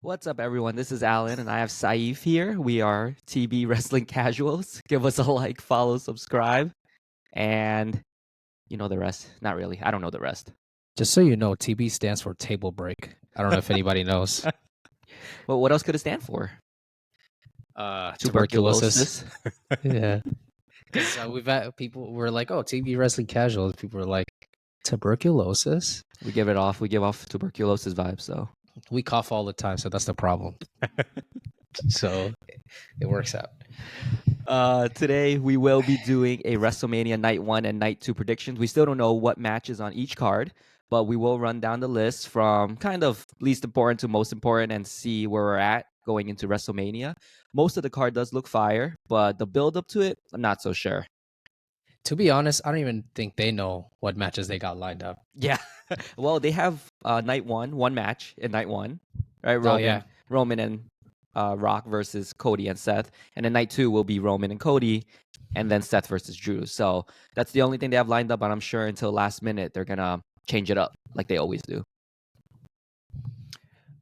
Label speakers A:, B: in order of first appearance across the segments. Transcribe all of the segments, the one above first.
A: What's up, everyone? This is Alan, and I have Saif here. We are TB Wrestling Casuals. Give us a like, follow, subscribe, and you know the rest. Not really. I don't know the rest.
B: Just so you know, TB stands for table break. I don't know if anybody knows.
A: Well, what else could it stand for?
B: Tuberculosis. Yeah. Because we've had people were like, "Oh, TB wrestling casuals." People were like, "Tuberculosis."
A: We give it off. We give off tuberculosis vibes. So
B: We cough all the time, so that's the problem. So it works out.
A: today we will be doing a WrestleMania Night 1 and Night 2 predictions. We still don't know what matches on each card, but we will run down the list from kind of least important to most important and see where we're at going into WrestleMania. Most of the card does look fire, but the build up to it, I'm not so sure.
B: To be honest, I don't even think they know what matches they got lined up.
A: Yeah. Well, they have Night 1, one match in Night 1, right?
B: Oh, yeah.
A: Roman and Rock versus Cody and Seth. And then Night 2 will be Roman and Cody, and then Seth versus Drew. So that's the only thing they have lined up, and I'm sure until last minute they're gonna change it up like they always do.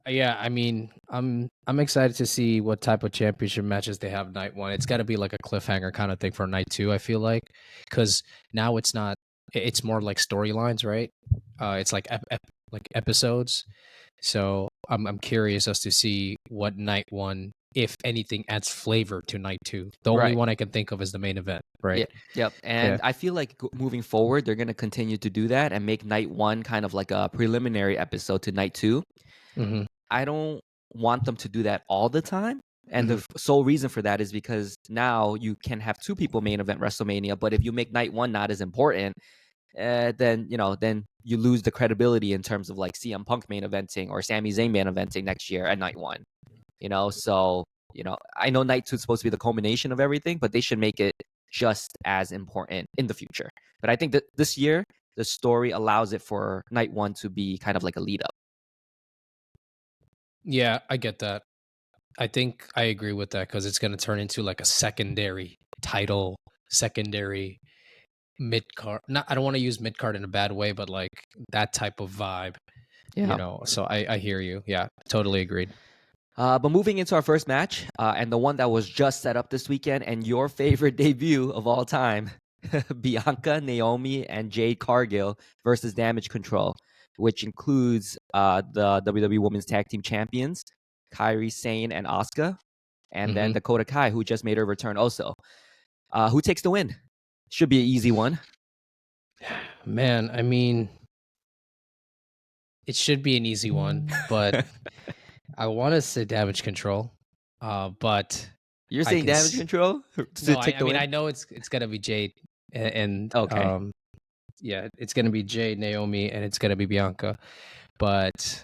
B: Yeah, I mean, I'm excited to see what type of championship matches they have night one. It's got to be like a cliffhanger kind of thing for night two. I feel like because now it's not. It's more like storylines, right? It's like like episodes. So I'm curious as to see what night one, if anything, adds flavor to night two. The only
A: Right.
B: one I can think of is the main event, right?
A: Yep. And I feel like moving forward, they're gonna continue to do that and make Night 1 kind of like a preliminary episode to Night 2.
B: Mm-hmm.
A: I don't want them to do that all the time. And the sole reason for that is because now you can have two people main event WrestleMania, but if you make Night 1 not as important, then you lose the credibility in terms of like CM Punk main eventing or Sami Zayn main eventing next year at Night 1. So I know Night 2 is supposed to be the culmination of everything, but they should make it just as important in the future. But I think that this year the story allows it for Night 1 to be kind of like a lead up.
B: Yeah, I get that. I think I agree with that because it's going to turn into like a secondary title, secondary mid card. Not, I don't want to use mid card in a bad way, but like that type of vibe.
A: Yeah.
B: So I hear you. Yeah, totally agreed.
A: But moving into our first match, and the one that was just set up this weekend, and your favorite debut of all time, Bianca, Naomi, and Jade Cargill versus Damage Control, which includes the WWE Women's Tag Team Champions, Kairi Sane and Asuka, and then Dakota Kai, who just made her return also. Who takes the win? Should be an easy one.
B: Man, I mean, it should be an easy one, but I want to say Damage Control. But
A: you're saying Damage Control?
B: No, I mean, I know it's gonna be Jade, and
A: okay.
B: Yeah, it's gonna be Jade, Naomi, and it's gonna be Bianca. But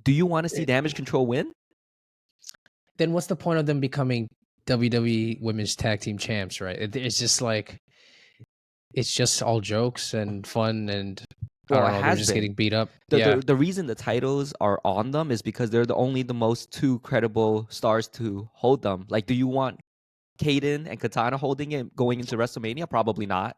A: do you want to see Damage Control win?
B: Then what's the point of them becoming WWE Women's Tag Team Champs, right? It's just like, it's just all jokes and fun, and they're just getting beat up.
A: The reason the titles are on them is because they're the most two credible stars to hold them. Like, do you want Kaden and Katana holding it going into WrestleMania? Probably not.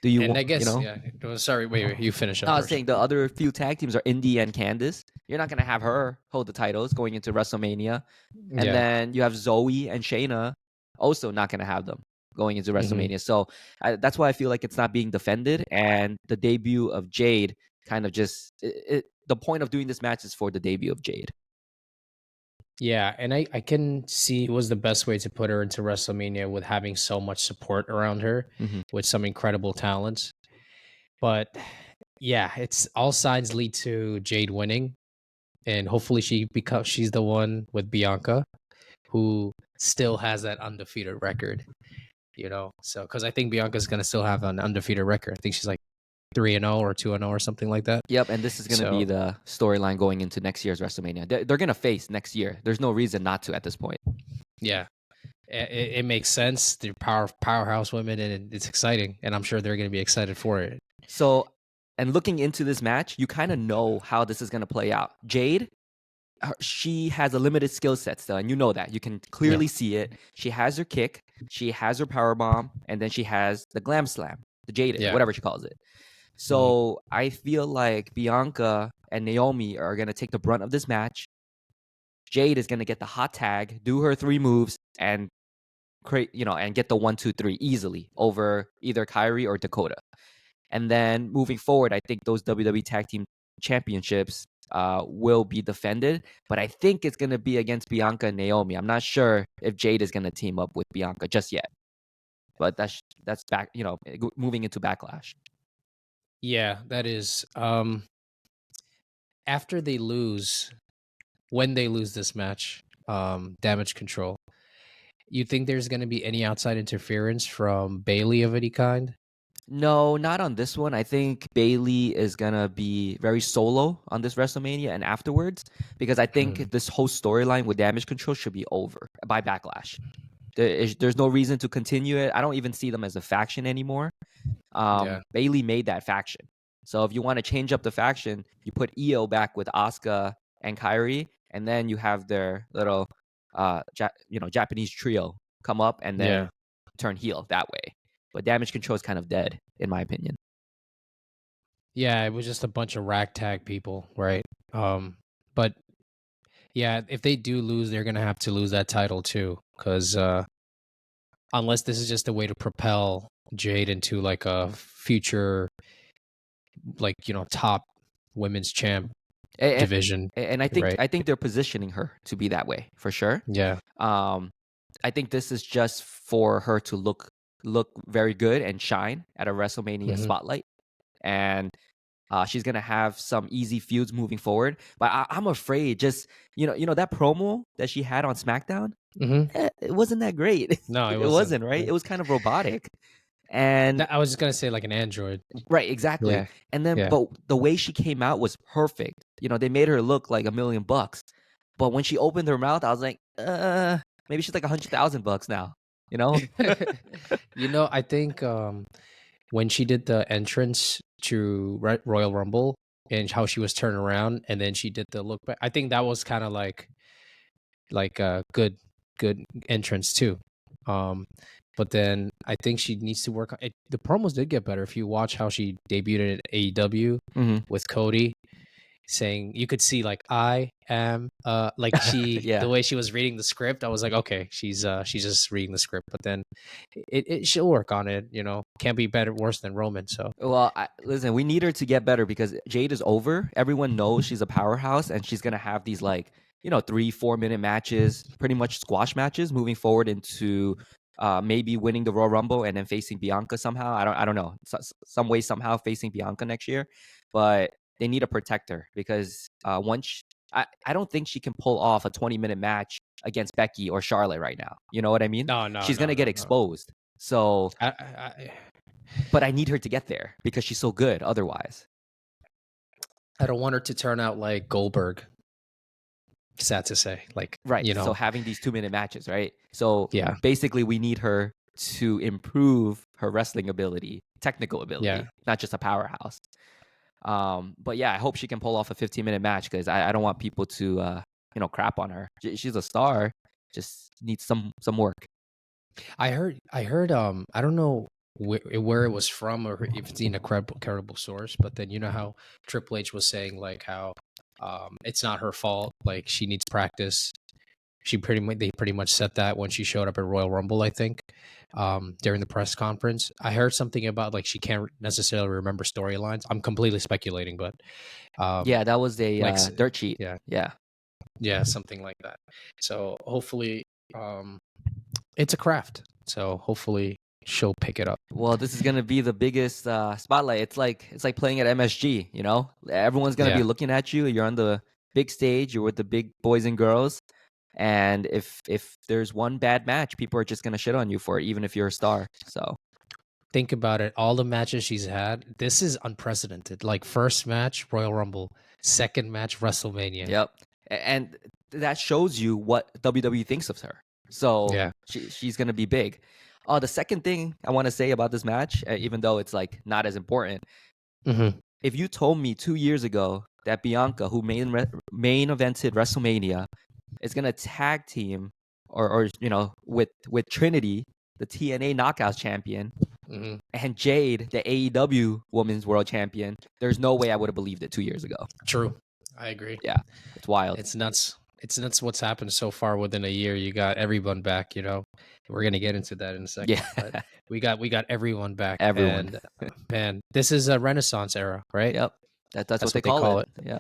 A: Do you?
B: And I guess, yeah. Sorry, wait, you finish up.
A: I was saying the other few tag teams are Indy and Candice. You're not gonna have her hold the titles going into WrestleMania, and then you have Zoe and Shayna, also not gonna have them going into WrestleMania. So that's why I feel like it's not being defended, and the debut of Jade kind of just the point of doing this match is for the debut of Jade.
B: Yeah, and I can see it was the best way to put her into WrestleMania with having so much support around her with some incredible talents. But yeah, it's all signs lead to Jade winning, and hopefully she's the one with Bianca who still has that undefeated record. So because I think Bianca's gonna still have an undefeated record. I think she's like 3-0 or 2-0 or something like that.
A: Yep, and this is going to be the storyline going into next year's WrestleMania. They're going to face next year. There's no reason not to at this point.
B: Yeah, it makes sense. They're powerhouse women, and it's exciting, and I'm sure they're going to be excited for it.
A: So, and looking into this match, you kind of know how this is going to play out. Jade, she has a limited skill set still, and you know that. You can clearly see it. She has her kick, she has her power bomb, and then she has the glam slam, the Jade, whatever she calls it. So I feel like Bianca and Naomi are going to take the brunt of this match. Jade is gonna get the hot tag, do her 3 moves, and create, and get the 1, 2, 3 easily over either Kyrie or Dakota. And then moving forward, I think those WWE Tag Team Championships will be defended, but I think it's gonna be against Bianca and Naomi. I'm not sure if Jade is gonna team up with Bianca just yet, but that's back, moving into Backlash.
B: Yeah, that is. After they lose, when they lose this match, Damage Control, you think there's going to be any outside interference from Bailey of any kind?
A: No, not on this one. I think Bailey is gonna be very solo on this WrestleMania and afterwards, because I think this whole storyline with Damage Control should be over by Backlash. There's no reason to continue it. I don't even see them as a faction anymore.
B: Yeah.
A: Bailey made that faction, so if you want to change up the faction, you put Io back with Asuka and Kyrie, and then you have their little, Japanese trio come up and then
B: Yeah.
A: turn heel that way. But Damage Control is kind of dead, in my opinion.
B: Yeah, it was just a bunch of ragtag people, right? But yeah, if they do lose, they're gonna have to lose that title too, because unless this is just a way to propel Jade into like a future, like top women's champ
A: And,
B: division,
A: and
B: right?
A: I think they're positioning her to be that way for sure.
B: Yeah.
A: I think this is just for her to look very good and shine at a WrestleMania
B: Hmm.
A: spotlight, and she's gonna have some easy feuds moving forward. But I'm afraid, just that promo that she had on SmackDown,
B: Hmm.
A: it wasn't that great.
B: No, it
A: It
B: wasn't.
A: wasn't, right. It was kind of robotic, and
B: I was just gonna say like an android.
A: right, exactly.
B: Yeah.
A: And then,
B: Yeah.
A: but the way she came out was perfect. They made her look like $1,000,000. But when she opened her mouth, I was like, maybe she's like $100,000 now. You know?
B: I think when she did the entrance to Royal Rumble and how she was turned around and then she did the look back, I think that was kind of like a good entrance too. But then I think she needs to work on it. The promos did get better if you watch how she debuted at AEW
A: Mhm.
B: with Cody, saying you could see like I am like the
A: Yeah.
B: way she was reading the script. I was like, okay, she's just reading the script. But then she'll work on it. Can't be better worse than Roman. So
A: Well, listen, we need her to get better because Jade is over. Everyone knows she's a powerhouse, and she's gonna have these, like, 3, 4 minute matches, pretty much squash matches, moving forward into maybe winning the Royal Rumble and then facing Bianca somehow. I don't know, some way somehow facing Bianca next year, but they need to protect her because I don't think she can pull off a 20-minute match against Becky or Charlotte right now. You know what I mean?
B: no, no,
A: She's
B: no,
A: gonna get
B: no, no.
A: exposed. So,
B: I
A: but I need her to get there because she's so good otherwise.
B: I don't want her to turn out like Goldberg. Sad to say, like
A: Right. So having these 2-minute matches, right? So
B: yeah,
A: basically we need her to improve her wrestling ability, technical ability,
B: yeah.
A: not just a powerhouse. But yeah, I hope she can pull off a 15-minute match because I don't want people to crap on her. She's a star, just needs some work.
B: I heard. I don't know where it was from or if it's in a credible source, but then how Triple H was saying like how it's not her fault. Like she needs practice. They pretty much said that when she showed up at Royal Rumble, I think, during the press conference. I heard something about like she can't necessarily remember storylines. I'm completely speculating, but
A: Yeah, that was a
B: like
A: dirt sheet.
B: yeah,
A: Yeah.
B: yeah, something like that. So hopefully, it's a craft. So hopefully she'll pick it up.
A: Well, this is gonna be the biggest spotlight. It's like playing at MSG. Everyone's gonna be
B: Yeah.
A: looking at you. You're on the big stage. You're with the big boys and girls. And if there's one bad match, people are just gonna shit on you for it, even if you're a star. So
B: Think about it. All the matches she's had, this is unprecedented. Like first match, Royal Rumble. Second match, WrestleMania.
A: yep, and that shows you what WWE thinks of her. So
B: Yeah.
A: she's gonna be big. The second thing I want to say about this match, even though it's like not as important,
B: Mm-hmm.
A: if you told me 2 years ago that Bianca, who main evented WrestleMania, is gonna tag team or with Trinity, the TNA Knockouts champion,
B: Mm-hmm.
A: and Jade, the AEW Women's World Champion, there's no way I would have believed it 2 years ago.
B: True. I agree.
A: Yeah, it's wild.
B: It's nuts. That's what's happened so far within a year. You got everyone back, you know. We're gonna get into that in a
A: Yeah,
B: second, but we got everyone back,
A: everyone.
B: and man, this is a Renaissance era, right?
A: Yep, that's what
B: That's
A: they
B: what they
A: call
B: call
A: it.
B: it.
A: Yeah.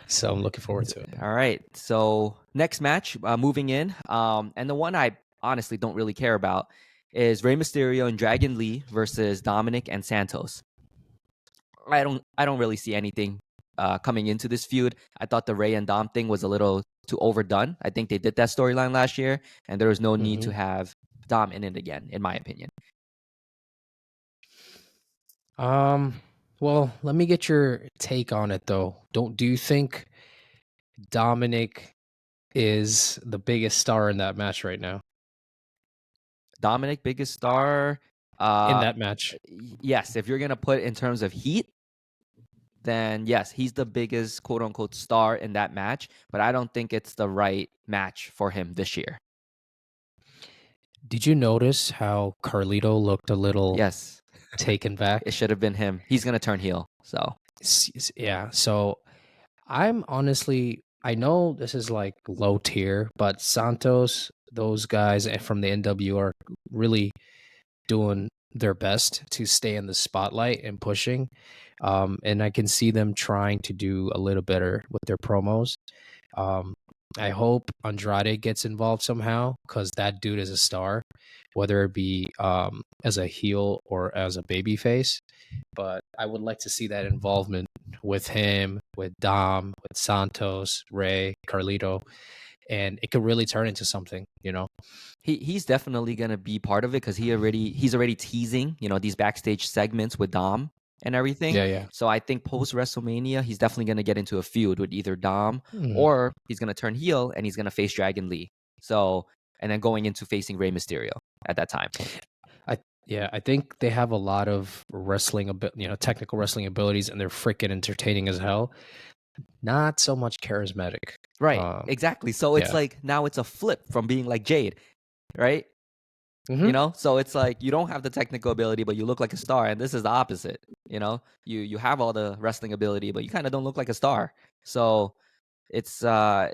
B: So I'm looking forward to it.
A: All right. So next match, moving in, and the one I honestly don't really care about is Rey Mysterio and Dragon Lee versus Dominic and Santos. I don't really see anything coming into this feud. I thought the Rey and Dom thing was a little too overdone. I think they did that storyline last year, and there was no need to
B: Hmm.
A: have Dom in it again, in my opinion.
B: Um, well, let me get your take on it though. Do you think Dominic is the biggest star in that match right now?
A: Dominic, biggest star.
B: In
A: Uh,
B: that match.
A: yes, if you're gonna put it in terms of heat, then yes, he's the biggest quote unquote star in that match. But I don't think it's the right match for him this year.
B: Did you notice how Carlito looked a little
A: Yes,
B: taken back?
A: it should have been him. He's gonna turn heel. So
B: Yeah, so I'm honestly, I know this is like low tier, but Santos, those guys from the NW are really doing their best to stay in the spotlight and pushing. And I can see them trying to do a little better with their promos. Um, I hope Andrade gets involved somehow because that dude is a star, whether it be as a heel or as a baby face. But I would like to see that involvement with him, with Dom, with Santos, Ray, Carlito, and it could really turn into something, you know?
A: he's definitely gonna be part of it because he's already teasing, these backstage segments with Dom and everything.
B: Yeah, yeah.
A: So I think post WrestleMania, he's definitely gonna get into a feud with either Dom
B: Mhm.
A: or he's gonna turn heel and he's gonna face Dragon Lee. So and then going into facing Rey Mysterio at that time.
B: I Yeah, I think they have a lot of technical wrestling abilities, and they're freaking entertaining as hell. Not so much charismatic.
A: Right.
B: Um,
A: Exactly. So it's
B: yeah.
A: like now it's a flip from being like Jade, right?
B: Hmm.
A: So it's like you don't have the technical ability but you look like a star, and this is the opposite. You have all the wrestling ability but you kind of don't look like a star. So it's I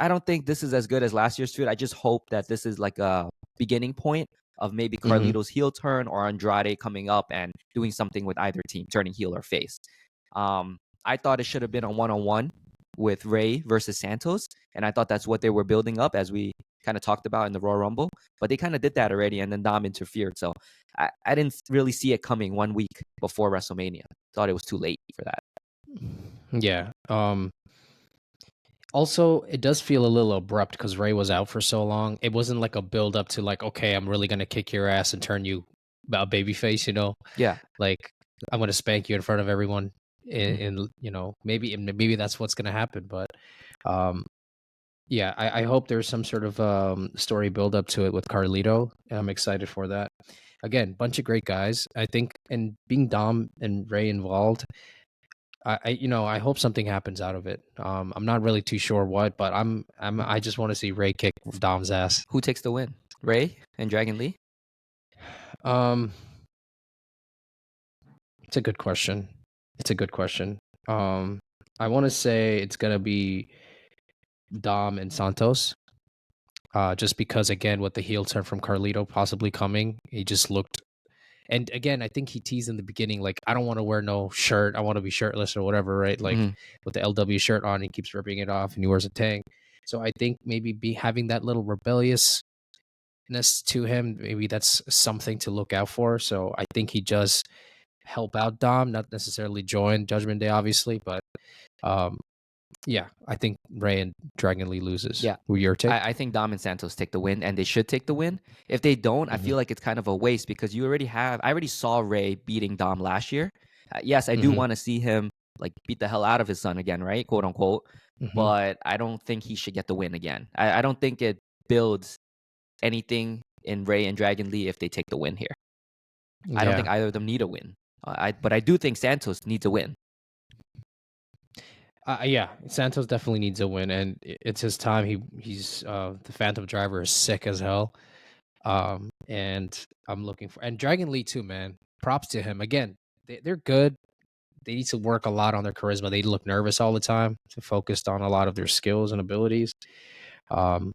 A: don't think this is as good as last year's feud. I just hope that this is like a beginning point of maybe
B: Hmm.
A: Carlito's heel turn or Andrade coming up and doing something with either team, turning heel or face. I thought it should have been a one-on-one with Ray versus Santos, and I thought that's what they were building up as we kind of talked about in the Royal Rumble. But they kind of did that already, and then Dom interfered. So I didn't really see it coming 1 week before WrestleMania. Thought it was too late for that.
B: Yeah. Also, it does feel a little abrupt because Ray was out for so long. It wasn't like a build up to like, okay, I'm really gonna kick your ass and turn you a baby face, you know?
A: Yeah.
B: Like I'm gonna spank you in front of everyone.
A: Mhm.
B: Maybe that's what's gonna happen. But um, yeah, I hope there's some sort of story build up to it with Carlito. And I'm excited for that. Again, bunch of great guys. I think, and being Dom and Ray involved, I hope something happens out of it. I'm not really too sure what, but I just want to see Ray kick Dom's ass.
A: Who takes the win? Ray and Dragon Lee?
B: Um, it's a good question. It's a good question. I want to say it's gonna be Dom and Santos. Just because again, with the heel turn from Carlito possibly coming, he just looked. And again, I think he teased in the beginning, like, I don't want to wear no shirt. I want to be shirtless or whatever, right? Like
A: Mhm.
B: with the LW shirt on, he keeps ripping it off and he wears a tank. So I think maybe be having that little rebelliousness to him, maybe that's something to look out for. So I think he just help out Dom, not necessarily join Judgment Day, obviously, but um, yeah, I think Ray and Dragon Lee loses.
A: Yeah.
B: Who your take?
A: I think Dom and Santos take the win, and they should take the win. If they don't, I
B: Hmm.
A: feel like it's kind of a waste because I already saw Ray beating Dom last year. Yes, I do
B: Hmm.
A: want to see him like beat the hell out of his son again, right? Quote unquote.
B: Hmm.
A: But I don't think he should get the win again. I don't think it builds anything in Ray and Dragon Lee if they take the win here. I don't think
B: Yeah.
A: either of them need a win. But I do think Santos needs a win.
B: Yeah, Santos definitely needs a win, and it's his time. He's the Phantom Driver is sick as hell. And I'm looking for, and Dragon Lee too, man. Props to him. Again, they're good. they need to work a lot on their charisma. They look nervous all the time. So focused on a lot of their skills and abilities. Um,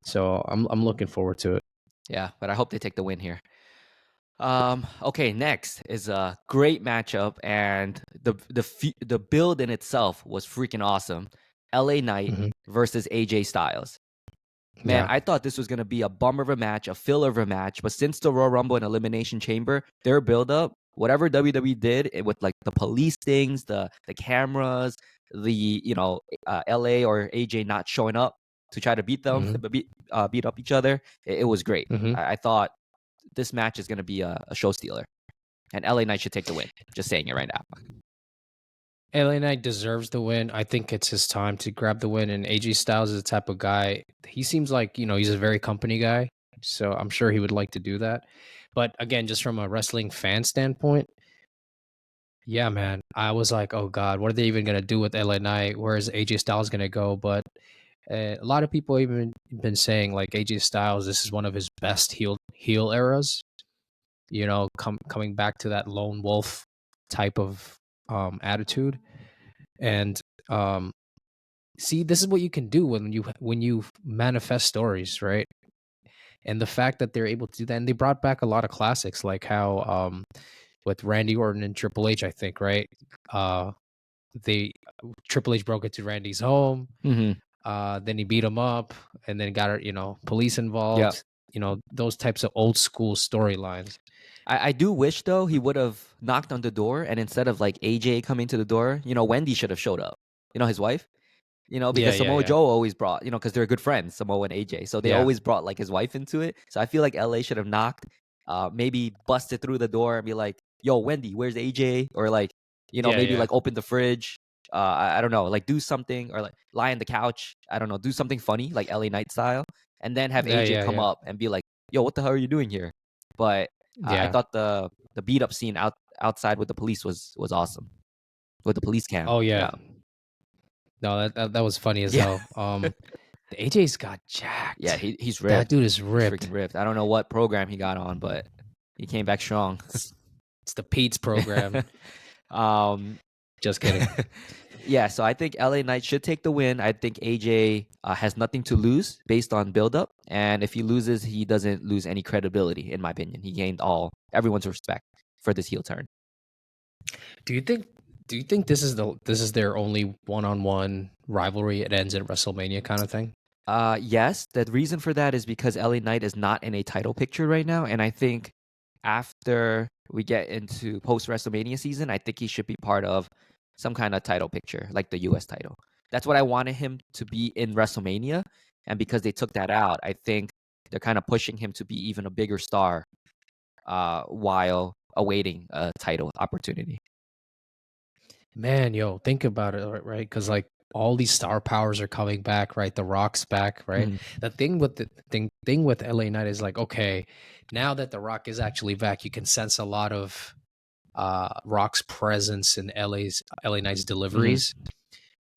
B: so I'm looking forward to it.
A: Yeah, but I hope they take the win here. Okay, next is a great matchup, and the build in itself was freaking awesome. LA Knight
B: Mhm.
A: versus AJ Styles. Man,
B: Yeah.
A: I thought this was gonna be a bummer of a match, a filler of a match, but since the Royal Rumble and Elimination Chamber, their build up, whatever WWE did with like the police things, the cameras, the LA or AJ not showing up to try to beat them,
B: Mhm.
A: beat up each other, it was great.
B: Mhm.
A: I thought this match is gonna be a show stealer, and LA Knight should take the win. Just saying it right now.
B: LA Knight deserves the win. I think it's his time to grab the win. And AJ Styles is the type of guy. He seems like he's a very company guy, so I'm sure he would like to do that. But again, just from a wrestling fan standpoint, yeah, man, I was like, oh god, what are they even gonna do with LA Knight? Where is AJ Styles gonna go? But a lot of people even been saying like AJ Styles, this is one of his best heel eras. Coming back to that lone wolf type of attitude. And um, see, this is what you can do when you manifest stories, right? And the fact that they're able to do that, and they brought back a lot of classics, like how with Randy Orton and Triple H, I think, right? Uh, they Triple H broke into Randy's home.
A: Mm-hmm.
B: Then he beat him up, and then got police
A: Yeah.
B: involved. Those types of old school storylines.
A: I do wish though he would have knocked on the door, and instead of like AJ coming to the door, Wendy should have showed up. His wife.
B: Yeah,
A: Because
B: yeah,
A: Samoa
B: yeah,
A: Joe always brought, because they're good friends, Samoa and AJ. So they
B: yeah,
A: always brought like his wife into it. So I feel like LA should have knocked, maybe busted through the door and be like, "Yo, Wendy, where's AJ?" Or like,
B: yeah,
A: maybe
B: yeah,
A: like open the fridge. I don't know, like do something, or like lie on the couch. I don't know, do something funny like LA Knight style, and then have
B: yeah,
A: AJ
B: yeah,
A: come
B: yeah,
A: up and be like, "Yo, what the hell are you doing here?" But I
B: yeah.
A: thought the beat up scene outside with the police was awesome, with the police cam.
B: Oh yeah.
A: Yeah,
B: No, that was funny as
A: yeah.
B: hell. The AJ's got
A: Yeah,
B: jacked.
A: he's
B: That
A: ripped.
B: dude is
A: He's freaking
B: ripped.
A: ripped. I don't know what program he got on, but he came back strong.
B: It's, it's the Pete's program.
A: um,
B: Just kidding.
A: yeah, so I think LA Knight should take the win. I think AJ has nothing to lose based on buildup, and if he loses, he doesn't lose any credibility. In my opinion, he gained everyone's respect for this heel turn.
B: Do you think? Do you think this is their only one-on-one rivalry? It ends at WrestleMania, kind of thing.
A: Yes, the reason for that is because LA Knight is not in a title picture right now, and I think after we get into post WrestleMania season, I think he should be part of some kind of title picture, like the US title. That's what I wanted him to be in WrestleMania, and because they took that out, I think they're kind of pushing him to be even a bigger star while awaiting a title opportunity.
B: Man, yo, think about it, right? Because like all these star powers are coming back, right? The Rock's back, right?
A: Mhm.
B: The thing with the thing with LA Knight is like, okay, now that the Rock is actually back, you can sense a lot of Rock's presence in LA Knight's
A: Mhm.
B: deliveries,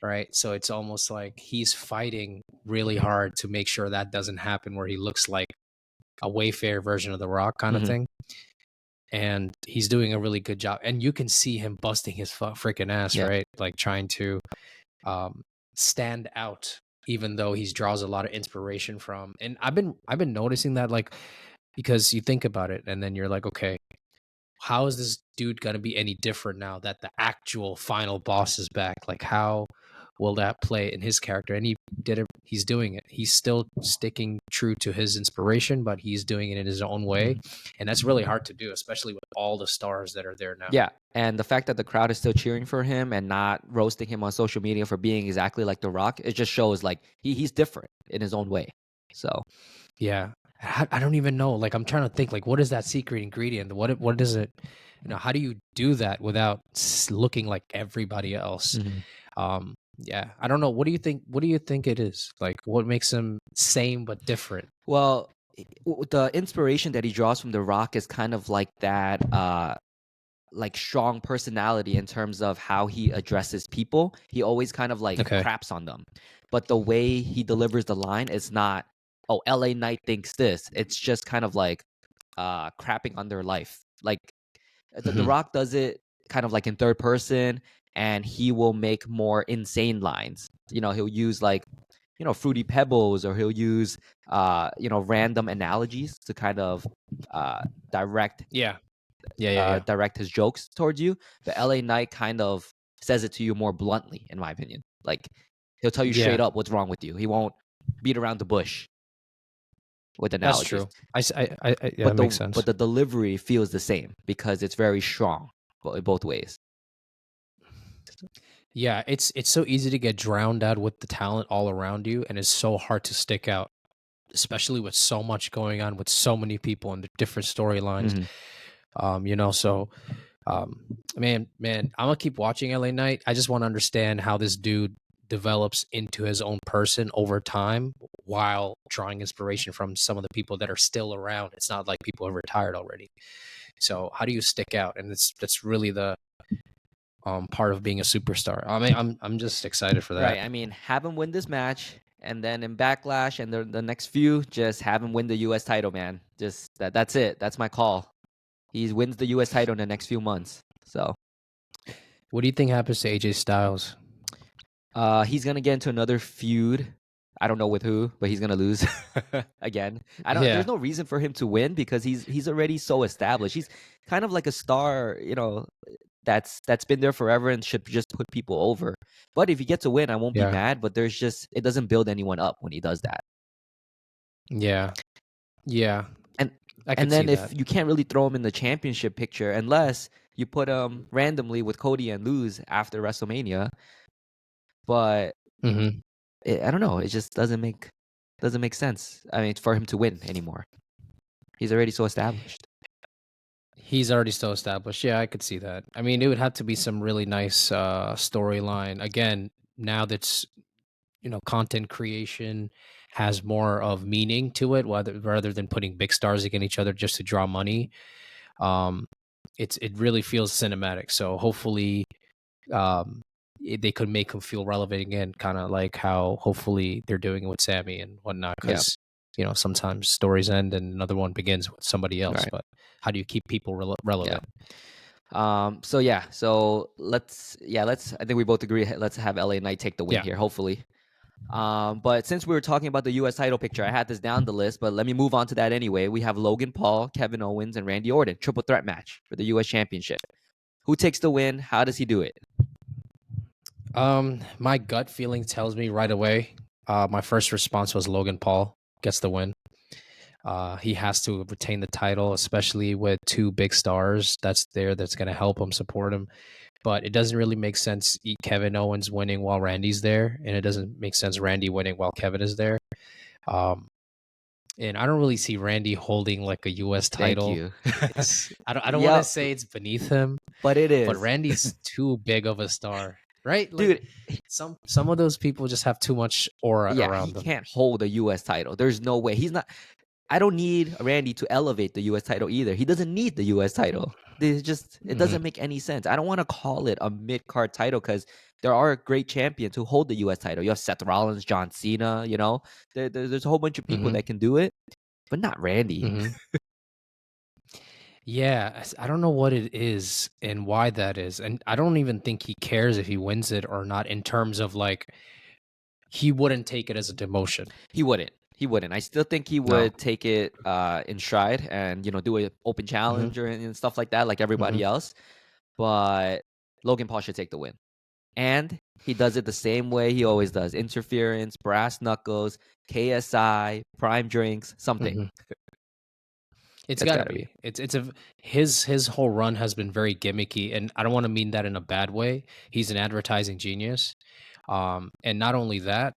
B: right? So it's almost like he's fighting really hard to make sure that doesn't happen, where he looks like a Wayfair version of the Rock kind of
A: Mhm.
B: thing. And he's doing a really good job, and you can see him busting his freaking ass,
A: Yeah.
B: right? Like trying to um, stand out, even though he draws a lot of inspiration from. And I've been noticing that, like, because you think about it, and then you're like, okay, how is this dude gonna be any different now that the actual final boss is back? Like, how will that play in his character? And he did it. He's doing it. He's still sticking true to his inspiration, but he's doing it in his own way,
A: Mhm.
B: and that's really hard to do, especially with all the stars that are there now.
A: Yeah, and the fact that the crowd is still cheering for him and not roasting him on social media for being exactly like The Rock, it just shows like he's different in his own way. So,
B: Yeah. I don't even know. Like, I'm trying to think, like, what is that secret ingredient? What is it? How do you do that without looking like everybody else?
A: mhm.
B: Yeah, I don't know. What do you think it is? Like, what makes him same but different?
A: Well, the inspiration that he draws from The Rock is kind of like that, like strong personality in terms of how he addresses people. He always kind of like
B: Okay.
A: craps on them, but the way he delivers the line is not, "Oh, LA Knight thinks this." It's just kind of like crapping on their life. Like the
B: Hmm.
A: Rock does it kind of like in third person, and he will make more insane lines. He'll use like fruity pebbles, or he'll use random analogies to kind of direct
B: Yeah. Yeah.
A: direct his jokes towards you. But LA Knight kind of says it to you more bluntly, in my opinion. Like, he'll tell you straight
B: Yeah.
A: up what's wrong with you. He won't beat around the bush with
B: That's
A: analogies.
B: true. Yeah,
A: But
B: that makes sense.
A: the delivery feels the same because it's very strong, both ways.
B: Yeah, it's so easy to get drowned out with the talent all around you, and it's so hard to stick out, especially with so much going on with so many people and the different storylines. So man, I'm gonna keep watching LA Knight. I just want to understand how this dude develops into his own person over time while drawing inspiration from some of the people that are still around. It's not like people have retired already. So how do you stick out? And that's really the part of being a superstar. I mean, I'm just excited for that.
A: Right. I mean, have him win this match, and then in Backlash and the next few, just have him win the U.S. title, man. Just that's it. That's my call. He wins the U.S. title in the next few months. So,
B: what do you think happens to AJ Styles?
A: he's gonna get into another feud. I don't know with who, but he's gonna lose again. There's no reason for him to win because he's already so established. He's kind of like a star, that's been there forever and should just put people over. But if he gets a win, I won't be mad. But it doesn't build anyone up when he does that.
B: Yeah.
A: And then if you can't really throw him in the championship picture unless you put him randomly with Cody and lose after WrestleMania. But I don't know. It just doesn't make sense. I mean, for him to win anymore. He's already so established.
B: He's already so established. Yeah, I could see that. I mean, it would have to be some really nice storyline. Again, now that's content creation has more of meaning to it, rather than putting big stars against each other just to draw money. It really feels cinematic. So hopefully, they could make him feel relevant again, kind of like how hopefully they're doing it with Sammy and whatnot. Because sometimes stories end and another one begins with somebody else. Right. But how do you keep people relevant?
A: Yeah. So let's. I think we both agree. Let's have LA Knight take the win here. Hopefully. But since we were talking about the U.S. title picture, I had this down the list, but let me move on to that anyway. We have Logan Paul, Kevin Owens, and Randy Orton, triple threat match for the U.S. Championship. Who takes the win? How does he do it?
B: My gut feeling tells me right away. My first response was Logan Paul gets the win. He has to retain the title, especially with two big stars that's going to help him, support him. But it doesn't really make sense Kevin Owens winning while Randy's there, and it doesn't make sense Randy winning while Kevin is there. And I don't really see Randy holding like a U.S. title.
A: Thank you.
B: I don't want to say it's beneath him,
A: but it is.
B: But Randy's too big of a star, right?
A: Like,
B: dude, some of those people just have too much aura around them.
A: He can't hold a U.S. title. There's no way. He's not. I don't need Randy to elevate the U.S. title either. He doesn't need the U.S. title. It doesn't make any sense. I don't want to call it a mid-card title because there are great champions who hold the U.S. title. You have Seth Rollins, John Cena, there's a whole bunch of people that can do it, but not Randy.
B: Yeah, I don't know what it is and why that is. And I don't even think he cares if he wins it or not in terms of like, he wouldn't take it as a demotion.
A: He wouldn't. I still think he would take it in stride and, do an open challenge and stuff like that, like everybody else. But Logan Paul should take the win. And he does it the same way he always does. Interference, brass knuckles, KSI, prime drinks, something.
B: It's gotta be. His whole run has been very gimmicky, and I don't want to mean that in a bad way. He's an advertising genius. And not only that,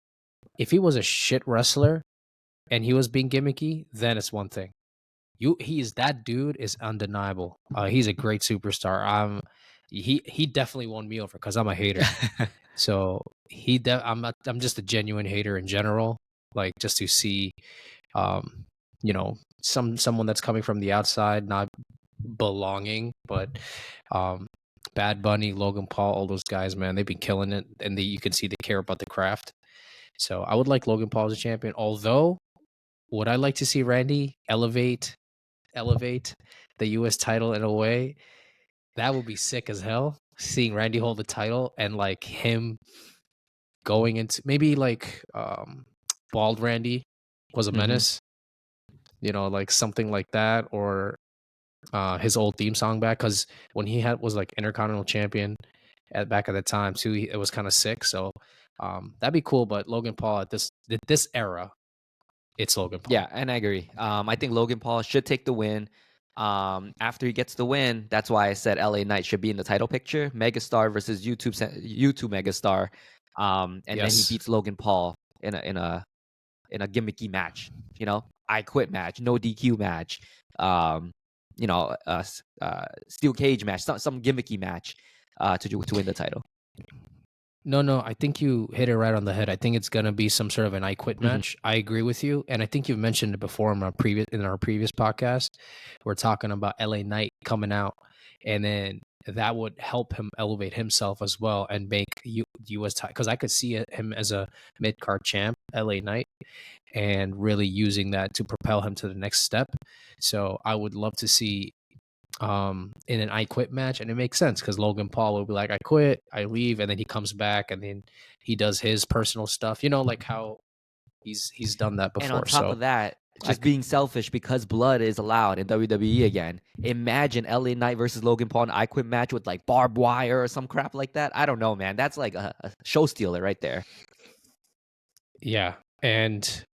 B: if he was a shit wrestler and he was being gimmicky, then it's one thing. That dude is undeniable. He's a great superstar. He definitely won me over because I'm a hater. So I'm just a genuine hater in general. Like just to see, someone that's coming from the outside not belonging, but Bad Bunny, Logan Paul, all those guys, man, they've been killing it, and you can see they care about the craft. So I would like Logan Paul as a champion. Although, would I like to see Randy elevate the U.S. title in a way? That would be sick as hell. Seeing Randy hold the title and like him going into maybe like bald Randy was a menace, like something like that, or his old theme song back, because when he was like Intercontinental Champion at back at the time too, it was kind of sick. So that'd be cool. But Logan Paul at this era, it's Logan Paul.
A: Yeah, and I agree. I think Logan Paul should take the win. After he gets the win, that's why I said LA Knight should be in the title picture. Megastar versus YouTube megastar. And then he beats Logan Paul in a gimmicky match. I quit match, no DQ match. Steel cage match, some gimmicky match to win the title.
B: No, I think you hit it right on the head. I think it's gonna be some sort of an I quit match. I agree with you, and I think you've mentioned it before in our previous podcast. We're talking about LA Knight coming out, and then that would help him elevate himself as well and make US because I could see him as a mid card champ, LA Knight, and really using that to propel him to the next step. So I would love to see in an I quit match, and it makes sense because Logan Paul will be like, I quit, I leave, and then he comes back and then he does his personal stuff, like how he's done that before.
A: And on top of that, just being selfish because blood is allowed in WWE again. Imagine LA Knight versus Logan Paul in an I quit match with like barbed wire or some crap like that. I don't know, man. That's like a show stealer right there.
B: Yeah, and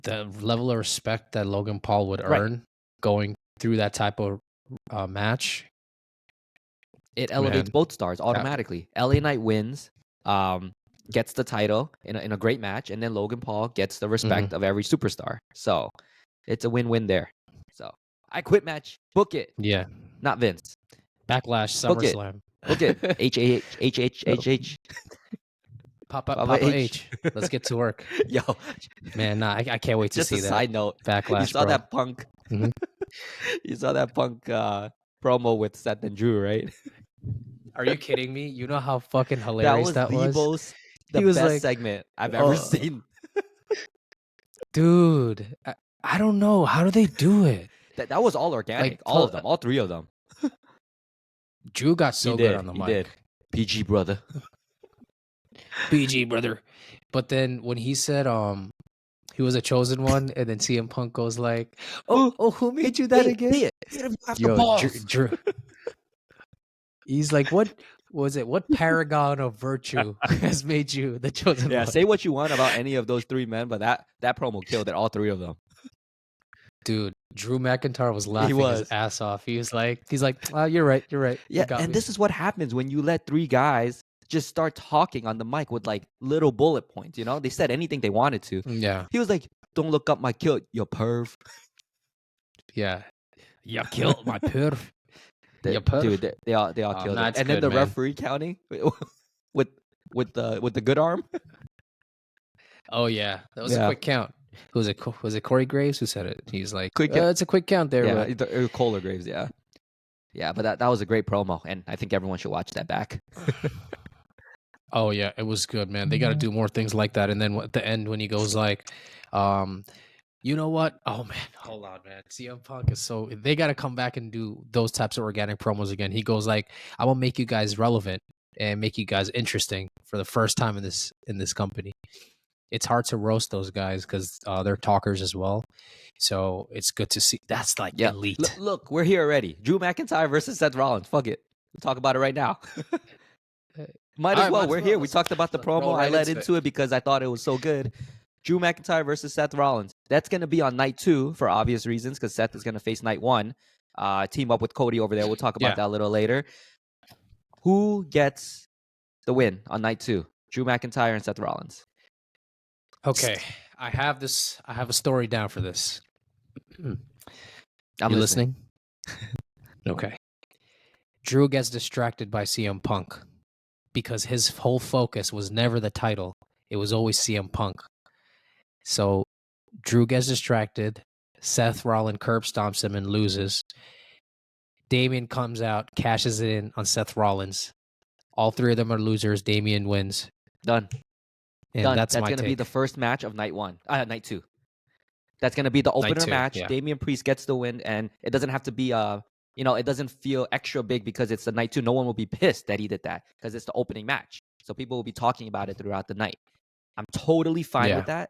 B: the level of respect that Logan Paul would earn going through that type of match,
A: it elevates both stars automatically. LA Knight wins, gets the title in a great match, and then Logan Paul gets the respect of every superstar. So it's a win-win there. So I quit match, book it.
B: Yeah,
A: not Vince.
B: Backlash, SummerSlam.
A: Book it. H.
B: Papa H. Let's get to work.
A: Yo,
B: man, nah, I can't wait to see that.
A: Just a side note,
B: Backlash.
A: You saw that Punk. You saw that Punk promo with Seth and Drew, right?
B: Are you kidding me? You know how fucking hilarious that was?
A: The best segment I've ever seen.
B: Dude, I don't know. How do they do it?
A: That was all organic. Like, all of them. All three of them.
B: Drew got so good on the mic.
A: Did. PG brother.
B: PG brother. But then when he said he was a chosen one, and then CM Punk goes like, "Oh, who made you that again?" Yo, Drew. He's like, "What was it? What paragon of virtue has made you the chosen one?"
A: Yeah, say what you want about any of those three men, but that promo killed it. All three of them.
B: Dude, Drew McIntyre was laughing his ass off. He's like, you're right.
A: Yeah, and this is what happens when you let three guys just start talking on the mic with like little bullet points. They said anything they wanted to.
B: Yeah,
A: he was like, "Don't look up my kill, you perv."
B: Yeah, you killed my perv.
A: Dude, they all killed it. And then the referee counting with the good arm.
B: Oh yeah, that was a quick count. Was it Corey Graves who said it? He's like, it's a quick count there.
A: Yeah, Cole or Graves. Yeah, but that was a great promo, and I think everyone should watch that back.
B: Oh yeah, it was good, man. They got to do more things like that. And then at the end when he goes like, you know what? Oh man, hold on, man. CM Punk is they got to come back and do those types of organic promos again. He goes like, "I will make you guys relevant and make you guys interesting for the first time in this company." It's hard to roast those guys because they're talkers as well. So it's good to see. That's like elite.
A: Look, we're here already. Drew McIntyre versus Seth Rollins. Fuck it. We'll talk about it right now. Might as well. We're here. We talked about the promo. I led into it because I thought it was so good. Drew McIntyre versus Seth Rollins. That's going to be on night 2 for obvious reasons because Seth is going to face night 1. Team up with Cody over there. We'll talk about that a little later. Who gets the win on night 2? Drew McIntyre and Seth Rollins.
B: Okay. I have a story down for this.
A: I'm
B: listening? Okay. Drew gets distracted by CM Punk because his whole focus was never the title. It was always CM Punk. So Drew gets distracted. Seth Rollins curb stomps him and loses. Damian comes out, cashes it in on Seth Rollins. All three of them are losers. Damian wins.
A: Done.
B: And
A: Done.
B: That's
A: going to be the first match of night 2. That's going to be the opener match. Yeah. Damian Priest gets the win, and it doesn't have to be a it doesn't feel extra big because it's the night 2. No one will be pissed that he did that because it's the opening match. So people will be talking about it throughout the night. I'm totally fine with that.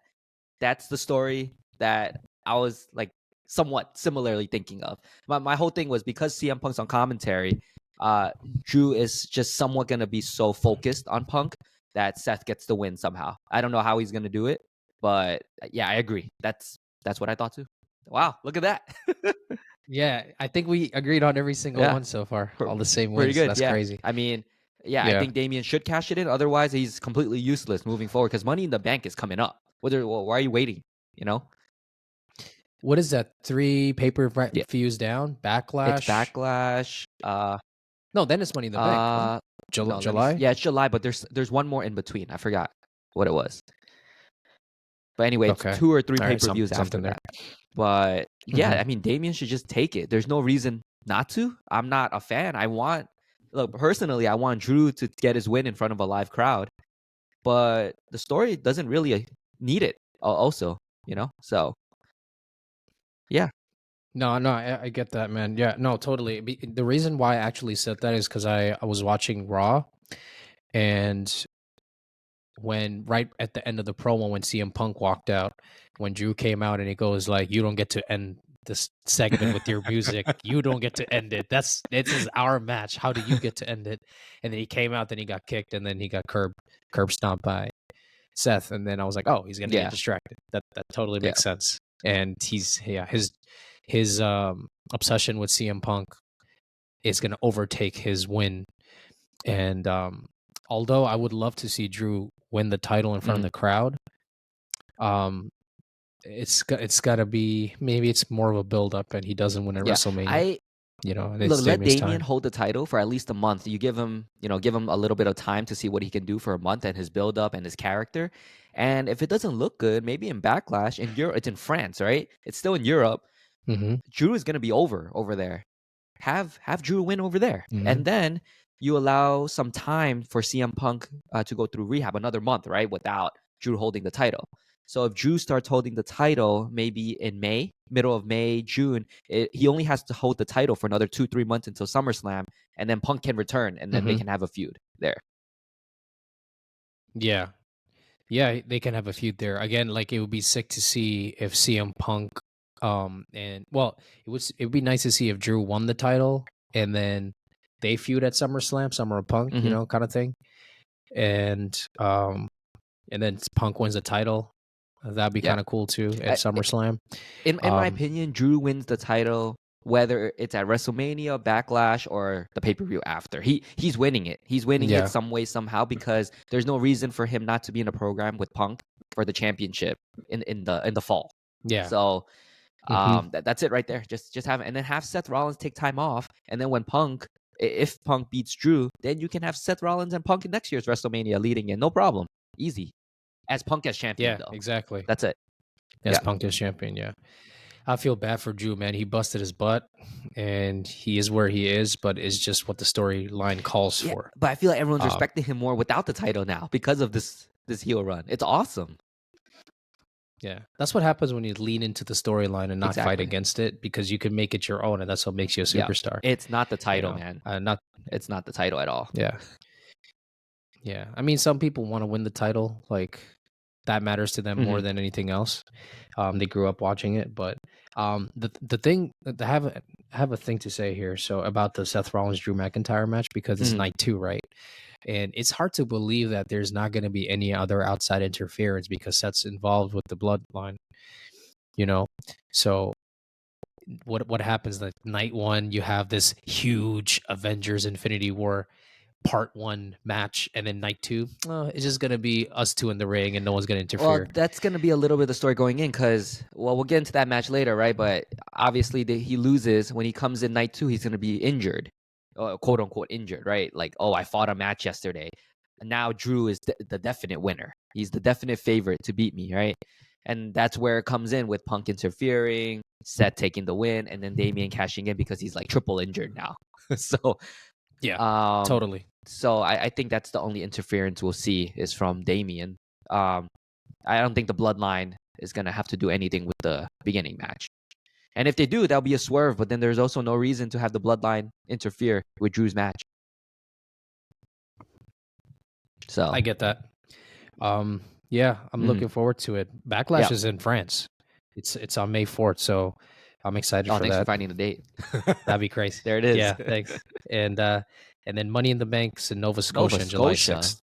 A: That's the story that I was like somewhat similarly thinking of. My whole thing was because CM Punk's on commentary, Drew is just somewhat going to be so focused on Punk that Seth gets the win somehow. I don't know how he's going to do it, but yeah, I agree. That's what I thought too. Wow, look at that.
B: Yeah, I think we agreed on every single one so far. All the same
A: Pretty
B: wins.
A: good.
B: That's
A: Yeah.
B: crazy.
A: I mean, yeah, I think Damian should cash it in. Otherwise, he's completely useless moving forward because Money in the Bank is coming up. Why are you waiting?
B: What is that? 3 pay-per-views down? Backlash?
A: It's Backlash.
B: No, then it's Money in the Bank. No?
A: No,
B: July?
A: yeah, it's July, but there's one more in between. I forgot what it was. But anyway, it's 2 or 3 pay-per-views after that. But yeah, I mean, Damian should just take it. There's no reason not to. I'm not a fan. Personally, I want Drew to get his win in front of a live crowd. But the story doesn't really need it also, So, yeah.
B: No, I get that, man. Yeah, no, totally. The reason why I actually said that is because I was watching Raw, and when right at the end of the promo when CM Punk walked out, when Drew came out and he goes like, "You don't get to end this segment with your music. You don't get to end it. This is our match. How do you get to end it?" And then he came out, then he got kicked, and then he got curb stomped by Seth, and then I was like, "Oh, he's gonna get distracted." That totally makes sense. And his obsession with CM Punk is gonna overtake his win. And although I would love to see Drew win the title in front of the crowd, it's got to be, maybe it's more of a build up, and he doesn't win at WrestleMania.
A: Let Damian hold the title for at least a month. You give him a little bit of time to see what he can do for a month and his build up and his character. And if it doesn't look good, maybe in Backlash in Europe, it's in France, right? It's still in Europe. Drew is going to be over there. Have Drew win over there, and then you allow some time for CM Punk to go through rehab, another month, right, without Drew holding the title. So if Drew starts holding the title maybe in May, middle of May, June, he only has to hold the title for another 2-3 months until SummerSlam, and then Punk can return, and then they can have a feud there.
B: Yeah, they can have a feud there again. Like, it would be sick to see if CM Punk, and well, it would be nice to see if Drew won the title and then they feud at SummerSlam, Summer of Punk, kind of thing, and then Punk wins the title. That'd be kind of cool too at SummerSlam.
A: In my opinion, Drew wins the title whether it's at WrestleMania, Backlash, or the pay-per-view after. He's winning it. He's winning it some way, somehow, because there's no reason for him not to be in a program with Punk for the championship in the fall.
B: Yeah.
A: So that's it right there. Just have it, and then have Seth Rollins take time off, and then when if Punk beats Drew, then you can have Seth Rollins and Punk in next year's WrestleMania leading in, no problem, easy. As Punk as champion, though.
B: Exactly.
A: That's it.
B: As Punk as champion, yeah. I feel bad for Drew, man. He busted his butt, and he is where he is, but it's just what the storyline calls for.
A: But I feel like everyone's respecting him more without the title now because of this heel run. It's awesome.
B: Yeah, that's what happens when you lean into the storyline and not fight against it, because you can make it your own, and that's what makes you a superstar.
A: It's not the title, man. It's not the title at all.
B: Yeah. Yeah. I mean, some people want to win the title. Like, that matters to them more than anything else. They grew up watching it, but the thing that I have a thing to say here. So about the Seth Rollins Drew McIntyre match, because it's night 2, right? And it's hard to believe that there's not going to be any other outside interference because Seth's involved with the bloodline. So what happens? Like, night 1, you have this huge Avengers Infinity War Part 1 match, and then night 2, it's just gonna be us two in the ring, and no one's gonna interfere.
A: Well, that's gonna be a little bit of the story going in, because we'll get into that match later, right? But obviously, he loses when he comes in night 2. He's gonna be injured, quote unquote injured, right? Like, I fought a match yesterday, and now Drew is the definite winner. He's the definite favorite to beat me, right? And that's where it comes in with Punk interfering, Seth taking the win, and then Damian cashing in because he's like triple injured now. So
B: yeah, totally.
A: So I think that's the only interference we'll see is from Damian. I don't think the bloodline is going to have to do anything with the beginning match. And if they do, that'll be a swerve. But then there's also no reason to have the bloodline interfere with Drew's match. So
B: I get that. Yeah, I'm looking forward to it. Backlash is in France. It's on May 4th, so I'm excited for
A: thanks
B: that.
A: for finding the date.
B: That'd be crazy.
A: There it is.
B: Yeah, thanks. And then Money in the Bank's in Nova Scotia on July 6th.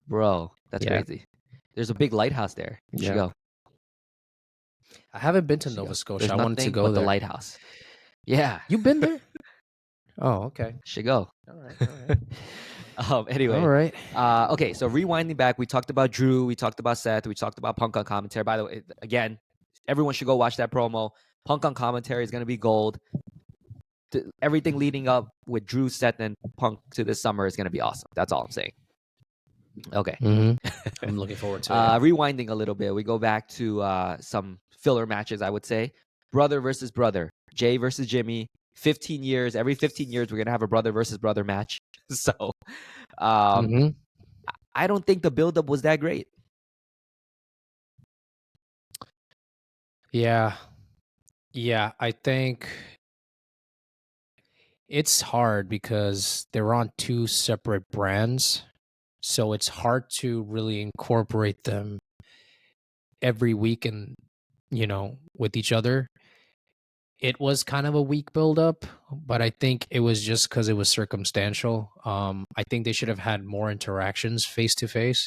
A: Bro, that's crazy. There's a big lighthouse there. You should go.
B: I haven't been to Nova Scotia. I wanted to go
A: but
B: there.
A: The lighthouse. Yeah.
B: You've been there? Oh, okay.
A: Should go.
B: All right.
A: Anyway.
B: All right.
A: Okay, so rewinding back, we talked about Drew, we talked about Seth, we talked about Punk on commentary. By the way, again, everyone should go watch that promo. Punk on commentary is going to be gold. Everything leading up with Drew, Seth, and Punk to this summer is going to be awesome. That's all I'm saying. Okay.
B: I'm looking forward to it.
A: Rewinding a little bit, we go back to some filler matches, I would say. Brother versus brother. Jay versus Jimmy. 15 years. Every 15 years, we're going to have a brother versus brother match. So, I don't think the buildup was that great.
B: Yeah, I think it's hard because they're on two separate brands, so it's hard to really incorporate them every week and, with each other. It was kind of a weak buildup, but I think it was just because it was circumstantial. I think they should have had more interactions face to face.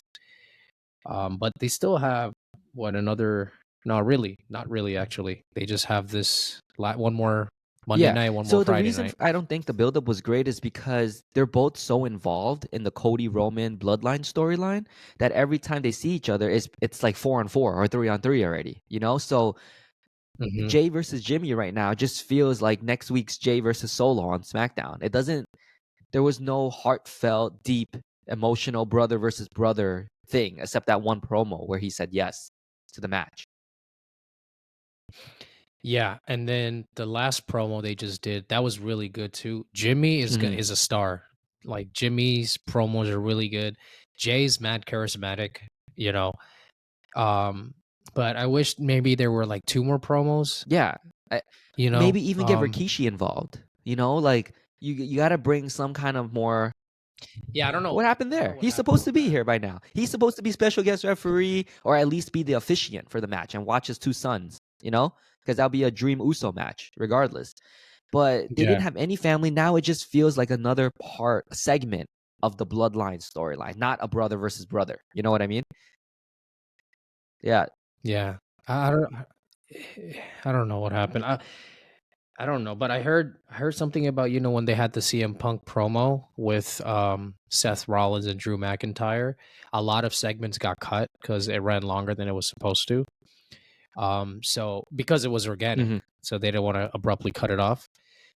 B: But they still have not really actually. They just have this one more Monday night, one more Friday night.
A: So the reason I don't think the buildup was great is because they're both so involved in the Cody Roman bloodline storyline that every time they see each other, it's like 4-on-4 or 3-on-3 already, So Jay versus Jimmy right now just feels like next week's Jay versus Solo on SmackDown. There was no heartfelt, deep, emotional brother versus brother thing except that one promo where he said yes to the match.
B: Yeah, and then the last promo they just did, that was really good too. Jimmy is is a star. Like Jimmy's promos are really good. Jay's mad charismatic, but I wish maybe there were like 2 more promos.
A: Yeah. Maybe even get Rikishi involved. Like you got to bring some kind of more.
B: Yeah, I don't know
A: what happened there. He's supposed to be here by now. He's supposed to be special guest referee or at least be the officiant for the match and watch his 2 sons, because that'll be a dream Uso match regardless. But they didn't have any family. Now it just feels like another segment of the bloodline storyline, not a brother versus brother. You know what I mean? Yeah.
B: Yeah. I don't know what happened. I don't know, but I heard something about, when they had the CM Punk promo with Seth Rollins and Drew McIntyre, a lot of segments got cut because it ran longer than it was supposed to. So because it was organic, so they didn't want to abruptly cut it off.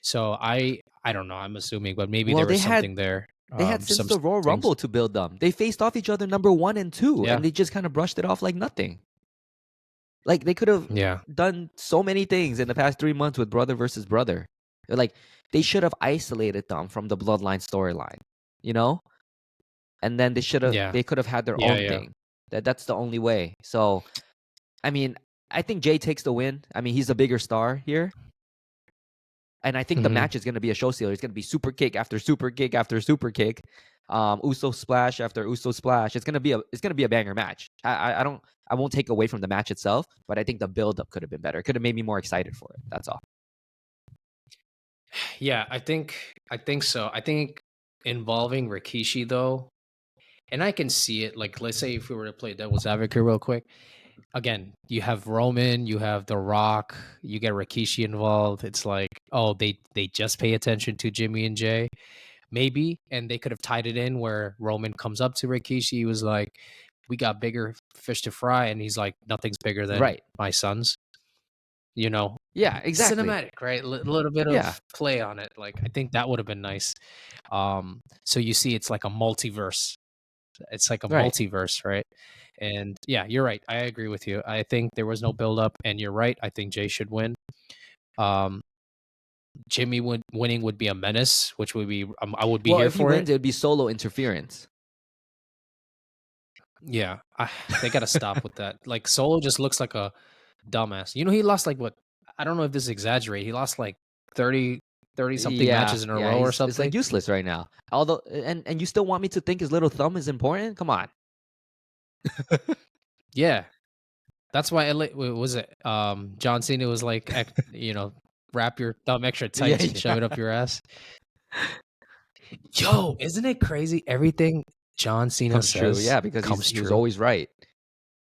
B: So I don't know. I'm assuming, but maybe there was something there.
A: They had since the Royal Rumble to build them. They faced off each other number 1 and 2, and they just kind of brushed it off like nothing. Like they could have done so many things in the past 3 months with brother versus brother. Like they should have isolated them from the bloodline storyline, and then they should have. They could have had their own thing. That's the only way. So, I mean, I think Jay takes the win. I mean, he's a bigger star here. And I think the match is going to be a show stealer. It's going to be super kick after super kick after super kick, Uso splash after Uso splash. It's going to be a banger match. I won't take away from the match itself, but I think the build up could have been better. It could have made me more excited for it. That's all.
B: Yeah, I think so. I think involving Rikishi though, and I can see it. Like, let's say if we were to play devil's advocate real quick. Again, you have Roman, you have The Rock, you get Rikishi involved. It's like, oh, they just pay attention to Jimmy and Jay, maybe, and they could have tied it in where Roman comes up to Rikishi. He was like, "We got bigger fish to fry," and he's like, "Nothing's bigger than my sons."
A: Yeah, exactly.
B: Cinematic, right? A little bit of play on it. Like, I think that would have been nice. So you see, it's like a multiverse. It's like a multiverse, right? And yeah, you're right. I agree with you. I think there was no build-up, and you're right. I think Jay should win. Jimmy winning would be a menace, which would be I would be here
A: if
B: for
A: he wins, it would be solo interference.
B: Yeah, they got to stop with that. Like Solo just looks like a dumbass. He lost like what I don't know if this is exaggerate. He lost like 30 something
A: Yeah,
B: matches in a
A: yeah,
B: row or
A: he's it's like
B: something.
A: useless right now. Although, and you still want me to think his little thumb is important? Come on.
B: Yeah. That's why was it John Cena was like wrap your thumb extra
A: Yeah,
B: tight and
A: yeah.
B: shove it up your ass. Yo, isn't it crazy? Everything John Cena
A: Comes true.
B: says
A: Yeah, because
B: comes
A: he was
B: true.
A: always right.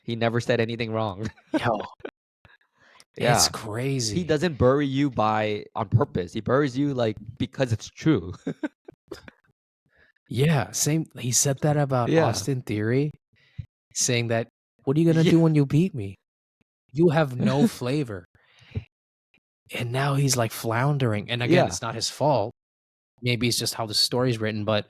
A: He never said anything wrong.
B: Yo, it's
A: Yeah. He
B: crazy.
A: doesn't bury you on purpose. He buries you like because it's true.
B: Yeah, same. He said that about
A: Yeah.
B: Austin Theory, saying that, "What are you gonna
A: Yeah.
B: do when you beat me? You have no flavor." And now he's like floundering. And again,
A: Yeah.
B: it's not his fault. Maybe it's just how the story's written, but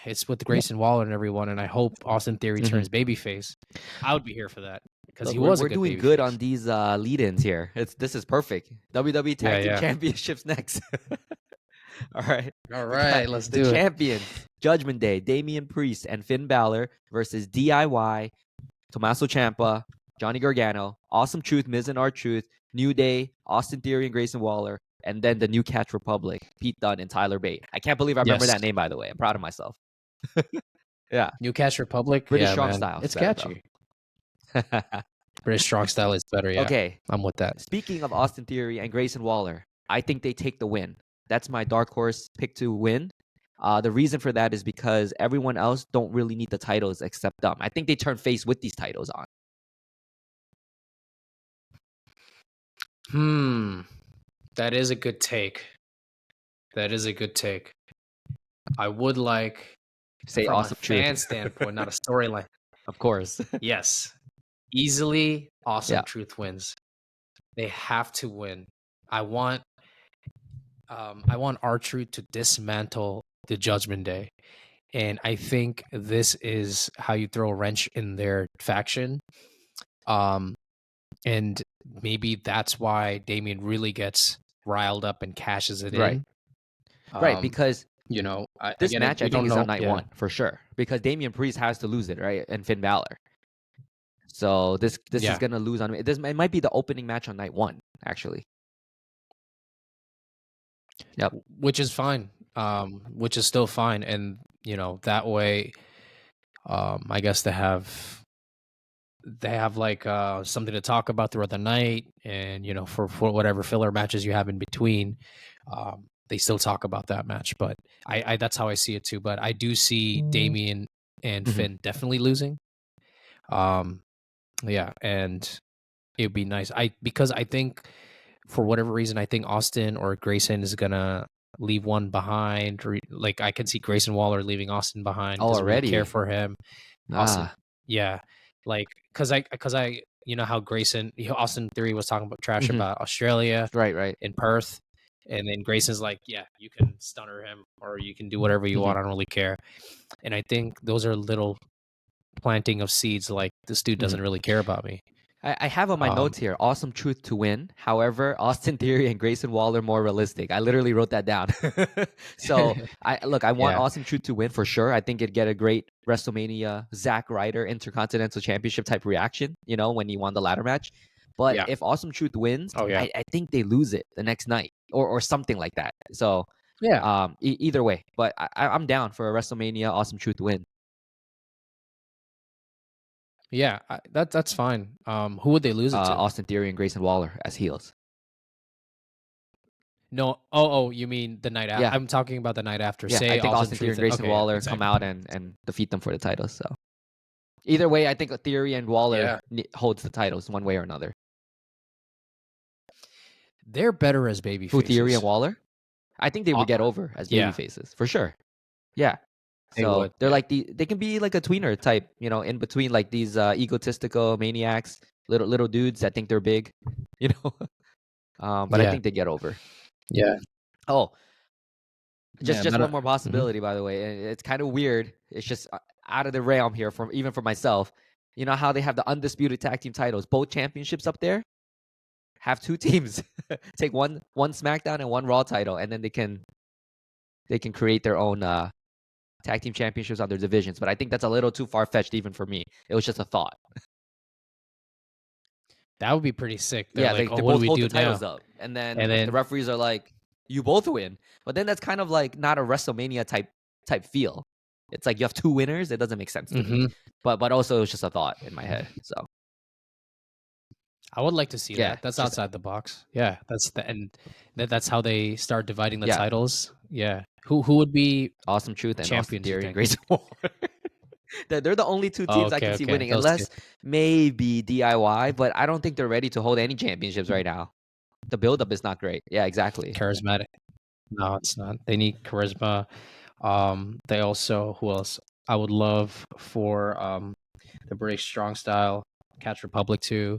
B: it's with Grayson Waller and everyone. And I hope Austin Theory
A: hmm
B: turns babyface. I would be here for that because he
A: Look,
B: was a
A: we're
B: good
A: doing good on
B: babyface.
A: these lead-ins here. This is perfect. WWE
B: Yeah,
A: Tag Team
B: yeah.
A: Championships next. All right.
B: All
A: We got
B: right, let's
A: the
B: do it.
A: champions, Judgment Day, Damian Priest and Finn Balor versus DIY, Tommaso Ciampa, Johnny Gargano, Awesome Truth, Miz and R-Truth, New Day, Austin Theory and Grayson Waller, and then the New Catch Republic, Pete Dunne and Tyler Bate. I can't believe I remember
B: Yes.
A: that name, by the way. I'm proud of myself. Yeah.
B: New Cash Republic.
A: British
B: Yeah,
A: Strong
B: man.
A: Style is
B: It's
A: better,
B: catchy. British Strong Style is better.
A: though.
B: Yeah,
A: Okay.
B: I'm with that.
A: Speaking of Austin Theory and Grayson Waller, I think they take the win. That's my dark horse pick to win. The reason for that is because everyone else don't really need the titles except them. I think they turn face with these titles on.
B: That is a good take. That is a good take. I would like,
A: Say
B: from a
A: Awesome Truth.
B: fan standpoint, not a storyline.
A: Of course.
B: Yes, easily Awesome
A: Yeah.
B: Truth wins. They have to win. I want R-Truth to dismantle the Judgment Day. And I think this is how you throw a wrench in their faction. And maybe that's why Damien really gets riled up and cashes it
A: Right.
B: in.
A: Right. Because this
B: Again,
A: match, I
B: we
A: think,
B: don't
A: is
B: know.
A: on night
B: Yeah,
A: one for sure. Because Damian Priest has to lose it, right? And Finn Balor. So this is
B: yeah,
A: gonna lose on it might be the opening match on night one, actually. Yep.
B: which is fine. Which is still fine, and that way, I guess they have like something to talk about throughout the night, and for whatever filler matches you have in between, they still talk about that match. But I that's how I see it too. But I do see Damien and
A: hmm
B: Finn definitely losing. Um, yeah, and it'd be nice. Because I think for whatever reason, I think Austin or Grayson is gonna leave one behind. Or like I can see Grayson Waller leaving Austin behind.
A: Oh,
B: Doesn't really care
A: already.
B: for him. Austin,
A: Ah.
B: yeah, like because I Grayson, Austin Theory was talking about trash
A: hmm
B: about Australia
A: Right. Right.
B: in Perth, and then Grayson's like, yeah, you can stunner him or you can do whatever you
A: hmm
B: want. I don't really care. And I think those are little planting of seeds. Like this dude
A: hmm
B: doesn't really care about me.
A: I have on my
B: Um,
A: notes here, Awesome Truth to win. However, Austin Theory and Grayson Waller more realistic. I literally wrote that down. So I want
B: yeah,
A: Awesome Truth to win for sure. I think it'd get a great WrestleMania Zack Ryder Intercontinental Championship type reaction, when he won the ladder match. But
B: yeah,
A: if Awesome Truth wins,
B: oh yeah,
A: I think they lose it the next night or something like that. So
B: yeah.
A: either way, but I'm down for a WrestleMania Awesome Truth win.
B: Yeah, that's fine. Who would they lose it to?
A: Austin Theory and Grayson Waller as heels.
B: No, oh, you mean the night after?
A: Yeah.
B: I'm talking about the night after.
A: Yeah, I
B: Say
A: think
B: Austin
A: Austin Theory and
B: Truth.
A: Grayson
B: Okay, yeah,
A: Waller come
B: exactly.
A: out and defeat them for the titles. So either way, I think Theory and Waller
B: Yeah,
A: holds the titles one way or another.
B: they're better as baby
A: Who, Theory and
B: faces.
A: Waller? I think they would get
B: Uh,
A: over as baby
B: yeah,
A: faces for sure. Yeah.
B: they
A: So
B: would.
A: they're
B: Yeah,
A: like they can be like a tweener type, in between like these egotistical maniacs, little dudes that think they're big, you know. But I
B: yeah,
A: think they get over.
B: yeah,
A: Oh,
B: yeah.
A: just one more
B: Mhm.
A: possibility, by the way. And it's kind of weird. It's just out of the realm here from even for myself. You know how they have the undisputed tag team titles, both championships up there? Have two teams take one SmackDown and one Raw title, and then they can create their own tag team championships on their divisions. But I think that's a little too far fetched even for me. It was just a thought.
B: That would be pretty sick. They're
A: Yeah,
B: like,
A: they
B: "Oh, what do
A: both
B: we
A: hold
B: do
A: the titles
B: now?"
A: up, and then
B: And
A: the
B: then
A: referees are like, "You both win." But then that's kind of like not a WrestleMania type feel. It's like you have two winners. It doesn't make sense to me.
B: mhm.
A: But also it's just a thought in my head. So
B: I would like to see
A: yeah,
B: that. That's
A: just
B: outside the box. Yeah, that's the and that's how they start dividing the
A: yeah,
B: titles. Yeah. Who would be
A: Awesome Truth and Austin
B: champions, you
A: Theory and
B: think?
A: Grayson Waller. They're the only two
B: Oh,
A: teams I can see
B: okay.
A: winning,
B: Those 2.
A: unless maybe DIY. But I don't think they're ready to hold any championships right now. The buildup is not great. Yeah, exactly.
B: Charismatic. No, it's not. They need charisma. They also who else? I would love for the British Strong Style, Catch Republic to,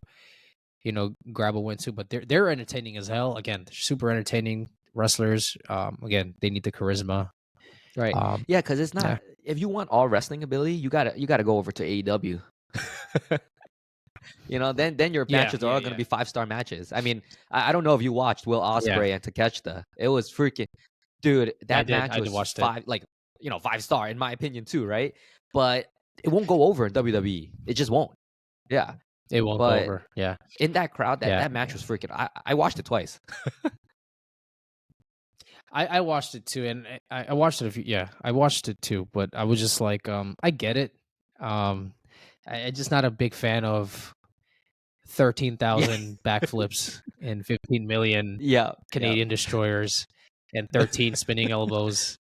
B: grab a win too. But they're entertaining as hell. Again, they're super entertaining wrestlers. Again, they need the charisma.
A: Right.
B: Um,
A: Yeah, because it's
B: yeah,
A: not. If you want all wrestling ability, you gotta go over to AEW. Then your
B: yeah,
A: matches are
B: yeah,
A: all gonna
B: yeah,
A: be 5-star matches. I mean, I don't know if you watched Will
B: yeah.
A: Ospreay and Takeshita. It was freaking, dude.
B: I
A: That
B: did.
A: match
B: I did
A: was
B: watch it.
A: 5-star in my opinion too, right? But it won't go over in WWE. It just won't. Yeah.
B: It won't go
A: But
B: over. Yeah,
A: in that crowd, that
B: yeah.
A: that match was freaking. I watched it twice.
B: I watched it too, and I watched it a few. Yeah, I watched it too, but I was just like, I get it. Um, I'm just not a big fan of
A: Yeah.
B: 13,000 backflips and 15 million
A: Yeah. Yeah.
B: Canadian destroyers and 13 spinning elbows.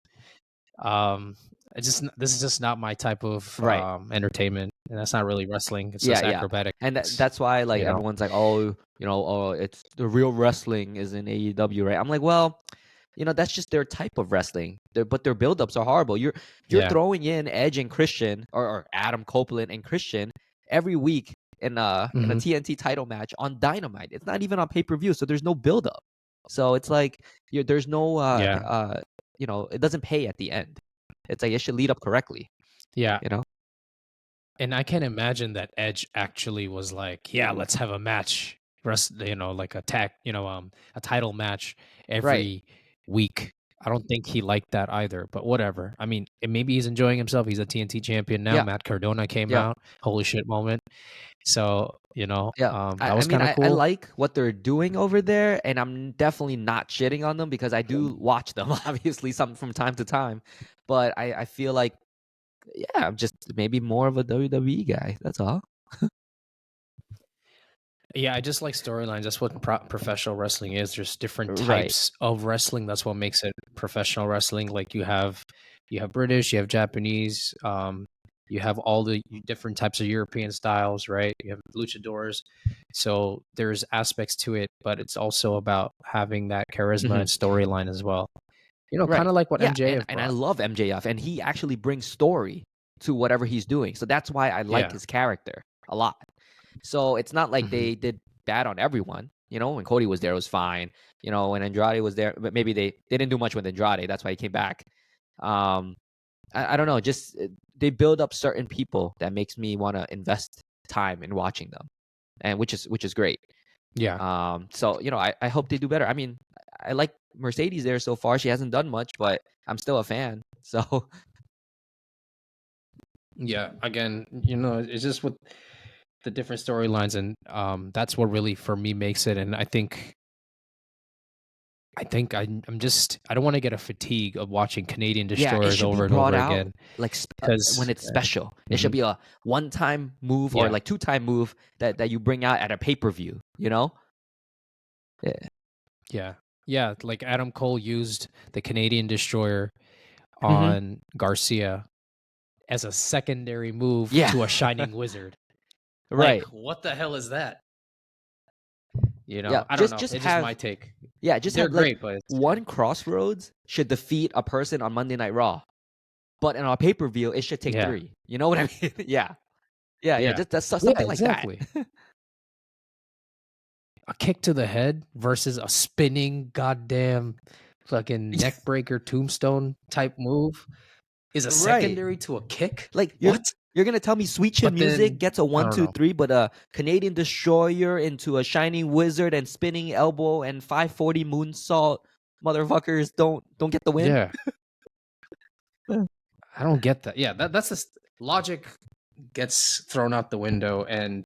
B: Um, this is just not my type of
A: Right.
B: entertainment, and that's not really wrestling. It's
A: Yeah,
B: just
A: yeah.
B: acrobatic.
A: And
B: It's
A: that's why like
B: you know,
A: everyone's like, "Oh, it's the real wrestling is in AEW, right?" I'm like, "Well, that's just their type of wrestling. But their buildups are horrible. You're
B: yeah,
A: throwing in Edge and Christian or Adam Copeland and Christian every week in a
B: hmm
A: TNT title match on Dynamite. It's not even on pay-per-view, so there's no buildup. So it's like there's no
B: yeah,
A: it doesn't pay at the end. It's like it should lead up correctly,
B: yeah.
A: you know?
B: And I can imagine that Edge actually was like, "Yeah, let's have a match, like a title match
A: Right.
B: every week." I don't think he liked that either, but whatever. I mean, and maybe he's enjoying himself. He's a TNT champion now.
A: Yeah.
B: Matt Cardona came
A: Yeah.
B: out. Holy shit moment. So,
A: Yeah.
B: that
A: I
B: was
A: mean,
B: kind of
A: I
B: cool.
A: like what they're doing over there, and I'm definitely not shitting on them because I do watch them, obviously, some from time to time. But I feel like, yeah, I'm just maybe more of a WWE guy. That's all.
B: Yeah, I just like storylines. That's what professional wrestling is. There's different
A: Right.
B: types of wrestling. That's what makes it professional wrestling. Like you have British, you have Japanese, you have all the different types of European styles, right? You have luchadors. So there's aspects to it, but it's also about having that charisma and
A: Hmm.
B: storyline as well. Kind
A: Right.
B: of like what
A: Yeah, and
B: MJF
A: and I
B: brought.
A: love MJF, and he actually brings story to whatever he's doing. So that's why I like
B: Yeah.
A: his character a lot. So it's not like
B: hmm
A: they did bad on everyone. When Cody was there, it was fine. When Andrade was there, but maybe they didn't do much with Andrade. That's why he came back. Um, I don't know. Just they build up certain people that makes me want to invest time in watching them, and which is great.
B: Yeah.
A: So I hope they do better. I mean, I like Mercedes there so far. She hasn't done much, but I'm still a fan. So
B: Yeah. Again, it's just with the different storylines, and that's what really for me makes it. And I think I don't want to get a fatigue of watching Canadian
A: yeah, it
B: destroyers
A: should be
B: over and
A: brought
B: over
A: out
B: again
A: like when
B: because
A: it's special. It should
B: mhm,
A: be a one-time move or
B: yeah,
A: like two-time move that you bring out at a pay-per-view. Yeah.
B: yeah, yeah. Like Adam Cole used the Canadian destroyer
A: Hmm.
B: on Garcia as a secondary move
A: Yeah.
B: to a shining wizard. Like,
A: Right.
B: what the hell is that?
A: Yeah.
B: I don't
A: Just
B: know.
A: just
B: It's just my
A: have
B: take.
A: yeah. Just
B: They're
A: have like
B: great, but yeah.
A: one crossroads should defeat a person on Monday Night Raw, but in our pay-per-view it should take
B: Yeah.
A: three. You know what I mean? Yeah. Yeah. Yeah.
B: Yeah.
A: Just that's
B: Yeah,
A: something like that.
B: exactly. A kick to the head versus a spinning goddamn fucking neck breaker tombstone type move is a
A: Right.
B: secondary to a kick?
A: Like you're
B: What?
A: you're gonna tell me Sweet Chin
B: But
A: Music
B: then
A: gets a
B: I
A: one,
B: don't
A: two,
B: know.
A: three, but a Canadian Destroyer into a Shining Wizard and spinning elbow and 540 moonsault motherfuckers don't get the win?
B: Yeah,
A: Yeah.
B: I don't get that. Yeah, that's just logic gets thrown out the window, and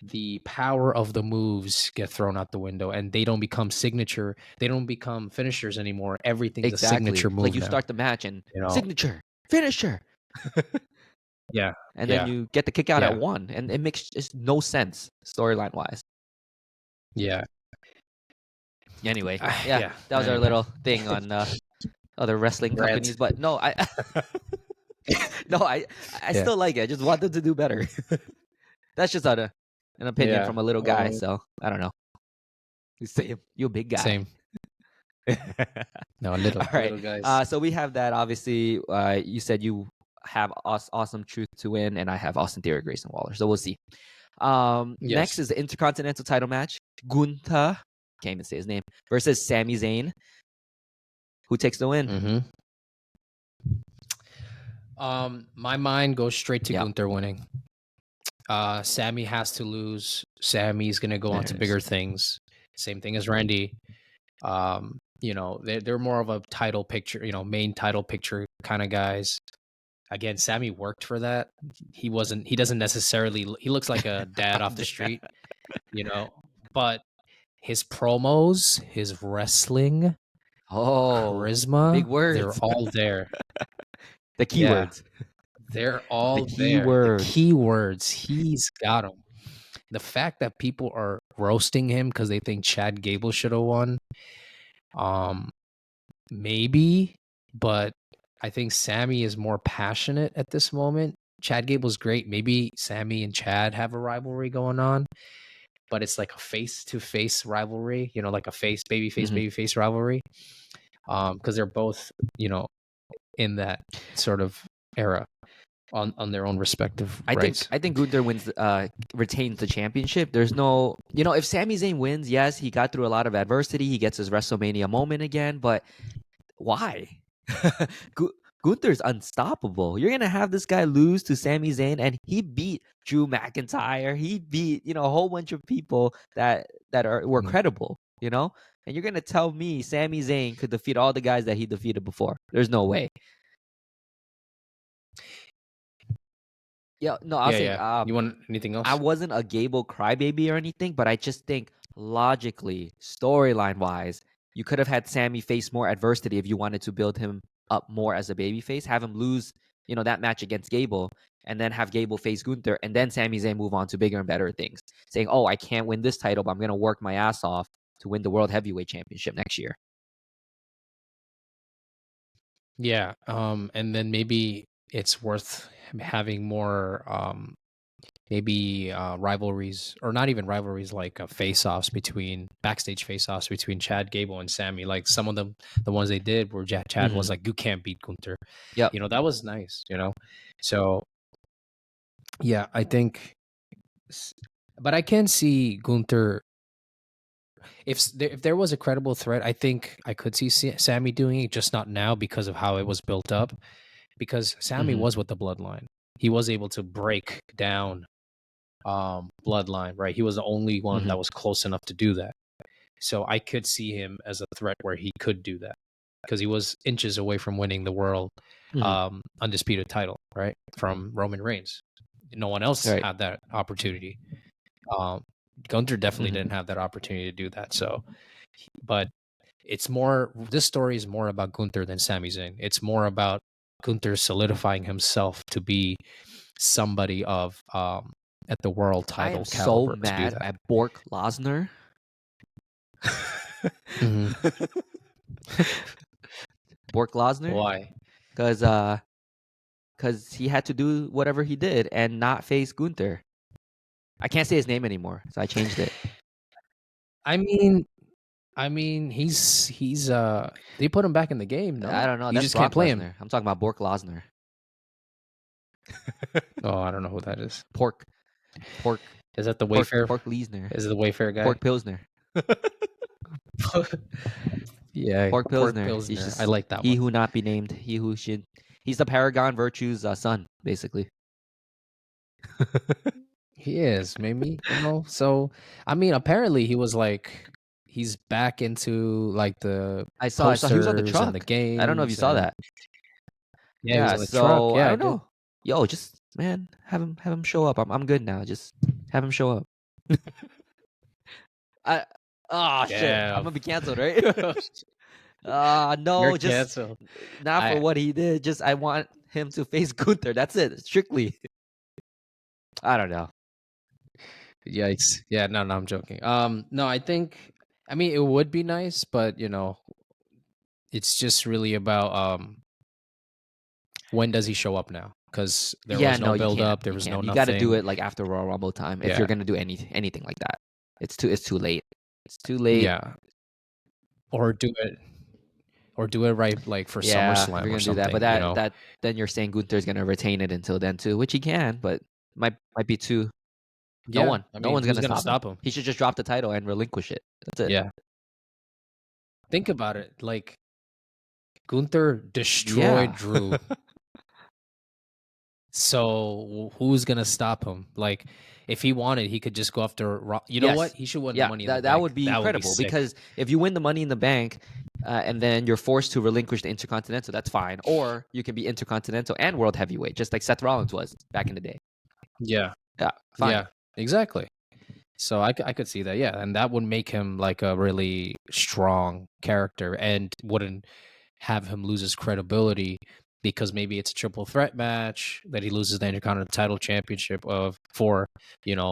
B: the power of the moves get thrown out the window, and they don't become signature. They don't become finishers anymore. Everything's a
A: Exactly.
B: signature
A: Like
B: move
A: you
B: now.
A: start the match and
B: You know?
A: signature, finisher,
B: Yeah,
A: and then
B: yeah,
A: you get the kick out at
B: yeah,
A: one, and it makes just no sense storyline wise.
B: yeah,
A: Anyway, yeah,
B: yeah.
A: that was our
B: Anyway,
A: little thing on other wrestling
B: rant.
A: companies. But no, I no, I
B: Yeah,
A: still like it. I just want them to do better. That's just an opinion
B: yeah.
A: from a little guy. So I don't know. You say you a big guy.
B: Same. No, little
A: All right.
B: little guys.
A: So we have that. Obviously, you said you have awesome truth to win, and I have Austin Theory, Grayson Waller. So we'll see. Next
B: Yes.
A: is the Intercontinental title match. Gunther, can't even say his name, versus Sami Zayn. Who takes the win?
B: Mm-hmm. My mind goes straight to
A: Yeah,
B: Gunther winning. Sammy has to lose. Sammy's gonna go on
A: there
B: to
A: it is.
B: bigger things. Same thing as Randy. They're more of a title picture, main title picture kind of guys. Again, Sammy worked for that. He doesn't necessarily he looks like a dad off the street, you know, but his promos, his wrestling,
A: Oh, big
B: charisma, they're
A: words.
B: all there.
A: The
B: Yeah,
A: keywords.
B: they're
A: The
B: all there. The
A: keywords.
B: keywords, he's got them. The fact that people are roasting him because they think Chad Gable should have won, um, maybe, but I think Sammy is more passionate at this moment. Chad Gable's great. Maybe Sammy and Chad have a rivalry going on, but it's like a face-to-face rivalry, like a
A: Mhm.
B: baby face rivalry. Because they're both, in that sort of era on their own respective rights.
A: I think Gunther wins retains the championship. There's no, if Sami Zayn wins, yes, he got through a lot of adversity. He gets his WrestleMania moment again, but why? Gu- Gunther's unstoppable. You're gonna have this guy lose to Sami Zayn, and he beat Drew McIntyre. He beat a whole bunch of people that were
B: Mm.
A: credible. And you're gonna tell me Sami Zayn could defeat all the guys that he defeated before? There's no way. Yeah, no, I was
B: Yeah,
A: saying,
B: yeah. You want anything
A: I
B: else?
A: wasn't a Gable crybaby or anything, but I just think logically, storyline wise, you could have had Sammy face more adversity if you wanted to build him up more as a babyface. Have him lose, that match against Gable, and then have Gable face Gunther, and then Sami Zayn move on to bigger and better things. Saying, "Oh, I can't win this title, but I'm gonna work my ass off to win the World Heavyweight Championship next year."
B: Yeah. And then maybe it's worth having more maybe rivalries, or not even rivalries, like face-offs between backstage face-offs between Chad Gable and Sammy. Like some of them, the ones they did where Chad
A: Mm-hmm.
B: was like, "You can't beat Gunther."
A: Yep.
B: That was nice. So yeah, I think, but I can see Gunther. If there was a credible threat, I think I could see Sammy doing it, just not now because of how it was built up. Because Sammy
A: Mm-hmm.
B: was with the bloodline, he was able to break down bloodline, right? He was the only one
A: Mm-hmm.
B: that was close enough to do that. So I could see him as a threat where he could do that because he was inches away from winning the world
A: Mm-hmm.
B: undisputed title, right? From Roman Reigns. No one else
A: Right.
B: had that opportunity. Um, Gunther definitely
A: Mm-hmm.
B: didn't have that opportunity to do that. So, but it's more, this story is more about Gunther than Sami Zayn. It's more about Gunther solidifying himself to be somebody of at the world
A: I am
B: title
A: so
B: caliber to do
A: mad
B: that.
A: at Bork Lesnar.
B: Mhm.
A: Bork Lesnar,
B: Why?
A: because he had to do whatever he did and not face Gunther. I can't say his name anymore, so I changed it.
B: I mean, he's they put him back in the game.
A: I
B: No,
A: don't know.
B: you
A: That's
B: just can't
A: Brock
B: play him.
A: Lesnar. I'm talking about Bork Lesnar.
B: Oh, I don't know who that is.
A: Pork, pork,
B: Is that the Wayfair?
A: pork Lesnar.
B: Is it the Wayfair guy?
A: Pork Pilsner.
B: Yeah,
A: Pork
B: pork
A: Pilsner. He's
B: pilsner. I
A: just
B: like that
A: he
B: one.
A: who not be named. He who should. He's the Paragon Virtue's son, basically.
B: He is, maybe, So, I mean, apparently he was like, he's back into like the
A: I saw he was on the
B: posters and the
A: truck. I don't know if you
B: games,
A: saw
B: and
A: that.
B: yeah, he was
A: Yeah,
B: on the truck.
A: so I
B: Yeah, I
A: don't
B: did.
A: know. Yo, just man, have him show up. I'm good now. Just have him show up. I shit. I'm
B: Damn.
A: gonna be canceled, right?
B: You're
A: No, just
B: canceled.
A: not for
B: I
A: what he did. Just I want him to face Gunther. That's it. Strictly. I don't know.
B: Yikes. Yeah, no, I'm joking. No, I mean, it would be nice, but it's just really about when does he show up now? Because there
A: Yeah,
B: was no
A: no, you
B: build
A: can't.
B: up, there
A: You
B: was no
A: can't. You got to do
B: nothing.
A: it like after Royal Rumble time if
B: Yeah,
A: you're gonna do anything like that. It's too late. It's too late.
B: yeah. Or do it, right like for
A: Yeah, if
B: SummerSlam
A: you're
B: or
A: gonna do that, but
B: something.
A: that then you're saying Gunther's gonna retain it until then too, which he can, but might be too.
B: Yeah, I
A: No
B: mean,
A: one's
B: who's
A: gonna
B: gonna
A: stop him.
B: stop him?
A: He should just drop the title and relinquish it. That's it.
B: Yeah, think about it. Like Gunther destroyed
A: Yeah.
B: Drew. So who's gonna stop him? Like, if he wanted, he could just go after. You know what?
A: Yes.
B: He should win the
A: Yeah,
B: Money in the
A: that
B: Bank.
A: would be
B: That would be
A: incredible
B: sick.
A: because if you win the Money in the Bank, and then you're forced to relinquish the Intercontinental, that's fine. Or you can be Intercontinental and World Heavyweight, just like Seth Rollins was back in the day.
B: Yeah,
A: Yeah, fine.
B: yeah, exactly. So I could see that. Yeah, and that would make him like a really strong character, and wouldn't have him lose his credibility because maybe it's a triple threat match that he loses the Intercontinental title championship for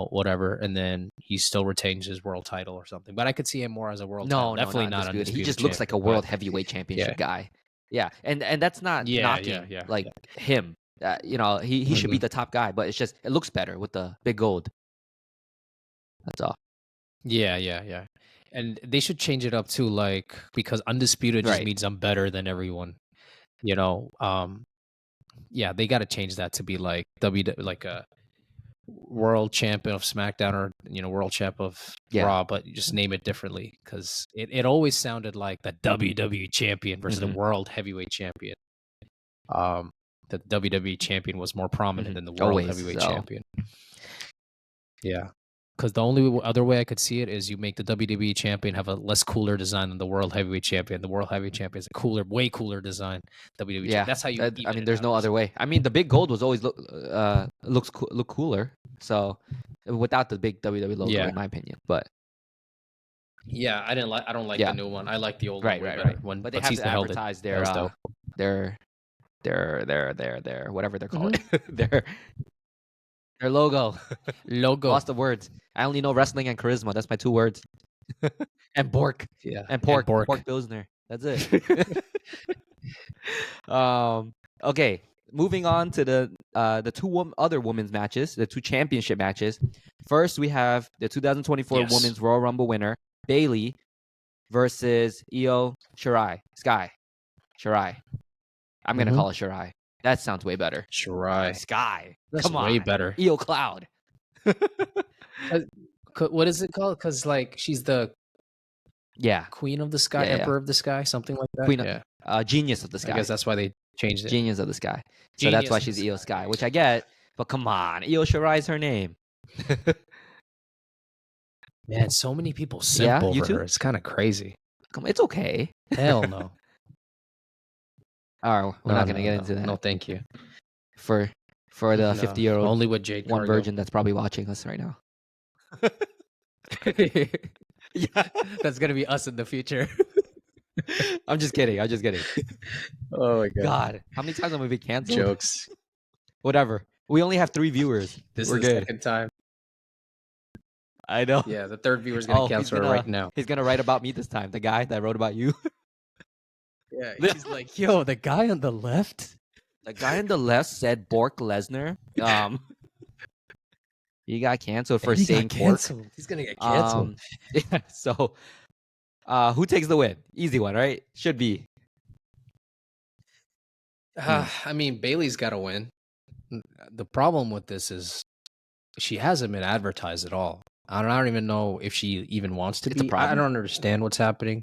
B: whatever, and then he still retains his world title or something. But I could see him more as a world title,
A: No,
B: definitely
A: not
B: not
A: undisputed. He
B: undisputed
A: just looks like a
B: champion. But
A: World Heavyweight
B: yeah,
A: Championship guy. Yeah, and that's not
B: yeah, yeah,
A: knocking
B: yeah,
A: like
B: yeah.
A: him. He should be
B: Mhm.
A: the top guy, but it's just it looks better with the big gold. That's all.
B: Yeah, yeah, yeah. And they should change it up too, like because undisputed just
A: Right.
B: means I'm better than everyone. You know, yeah, they got to change that to be like like a world champion of SmackDown or world champ of
A: Yeah.
B: Raw, but you just name it differently because it always sounded like the WWE champion versus the
A: Hmm.
B: world heavyweight champion. Um, the WWE champion was more prominent
A: Hmm.
B: than the world
A: Always.
B: heavyweight
A: So
B: champion. Yeah. Because the only other way I could see it is you make the WWE champion have a less cooler design than the world heavyweight champion. The world heavyweight champion is a way cooler design. WWE champion.
A: yeah,
B: That's how you
A: I
B: even
A: mean,
B: it
A: there's
B: out.
A: no other way. I mean, the big gold was always look cooler. So without the big WWE logo,
B: Yeah,
A: in my opinion. But
B: yeah. I don't like the
A: yeah,
B: new one. I like the old one
A: right,
B: way
A: right,
B: better.
A: right.
B: When
A: But they have to
B: Batista held it,
A: advertise
B: that was dope.
A: their their whatever they're called,
B: Hmm.
A: their their logo.
B: Logo.
A: Lost the words. I only know wrestling and charisma. That's my two words. And Bork
B: Yeah,
A: and
B: and
A: Pork
B: Bork.
A: Pilsner. That's it. um. Okay. Moving on to the other women's matches, the two championship matches. First, we have the 2024
B: Yes.
A: Women's Royal Rumble winner Bailey versus Io Shirai. I'm gonna
B: Hmm.
A: call it Shirai. That sounds way better.
B: Shirai.
A: Sky.
B: That's
A: Come
B: way
A: on.
B: better.
A: Io Cloud.
B: Uh, what is it called? Because like she's the
A: Yeah.
B: queen of the sky,
A: Yeah. Yeah.
B: emperor of the sky, something like that.
A: Queen,
B: Yeah.
A: Genius of the
B: I guess
A: Sky.
B: that's why they changed it.
A: Genius of the Sky. So that's why
B: Genius of the
A: she's Io
B: sky. There
A: Sky,
B: you
A: which
B: go.
A: I get. But come on, Io Shirai is her name.
B: Man, so many people simp
A: Yeah, you
B: over
A: too.
B: her. It's kind of crazy.
A: Come, it's okay.
B: Hell no.
A: All right, we're
B: No,
A: not gonna
B: no,
A: get
B: no.
A: into
B: No,
A: that
B: thank you.
A: for the
B: No.
A: 50-year-old
B: Only with Jade
A: one
B: Cargill.
A: virgin that's probably watching us right now. Yeah,
B: That's gonna be us in the future.
A: I'm just kidding.
B: Oh my god.
A: God, how many times have we been canceled?
B: Jokes.
A: Whatever. We only have 3 viewers.
B: This
A: We're
B: is the
A: good.
B: second time.
A: I know.
B: Yeah, the third viewer's gonna cancel her right now.
A: he's gonna write about me this time. The guy that wrote about you.
B: Yeah, he's like, yo, the guy on the left.
A: The guy on the left said Bork Lesnar. He got canceled for
B: He
A: saying
B: got
A: pork.
B: canceled. He's gonna get canceled.
A: Yeah, so who takes the win? Easy one, right? Should be.
B: I mean, Bailey's got to win. The problem with this is she hasn't been advertised at all. I don't even know if she even wants to
A: It's a
B: be. I
A: problem.
B: don't understand what's happening.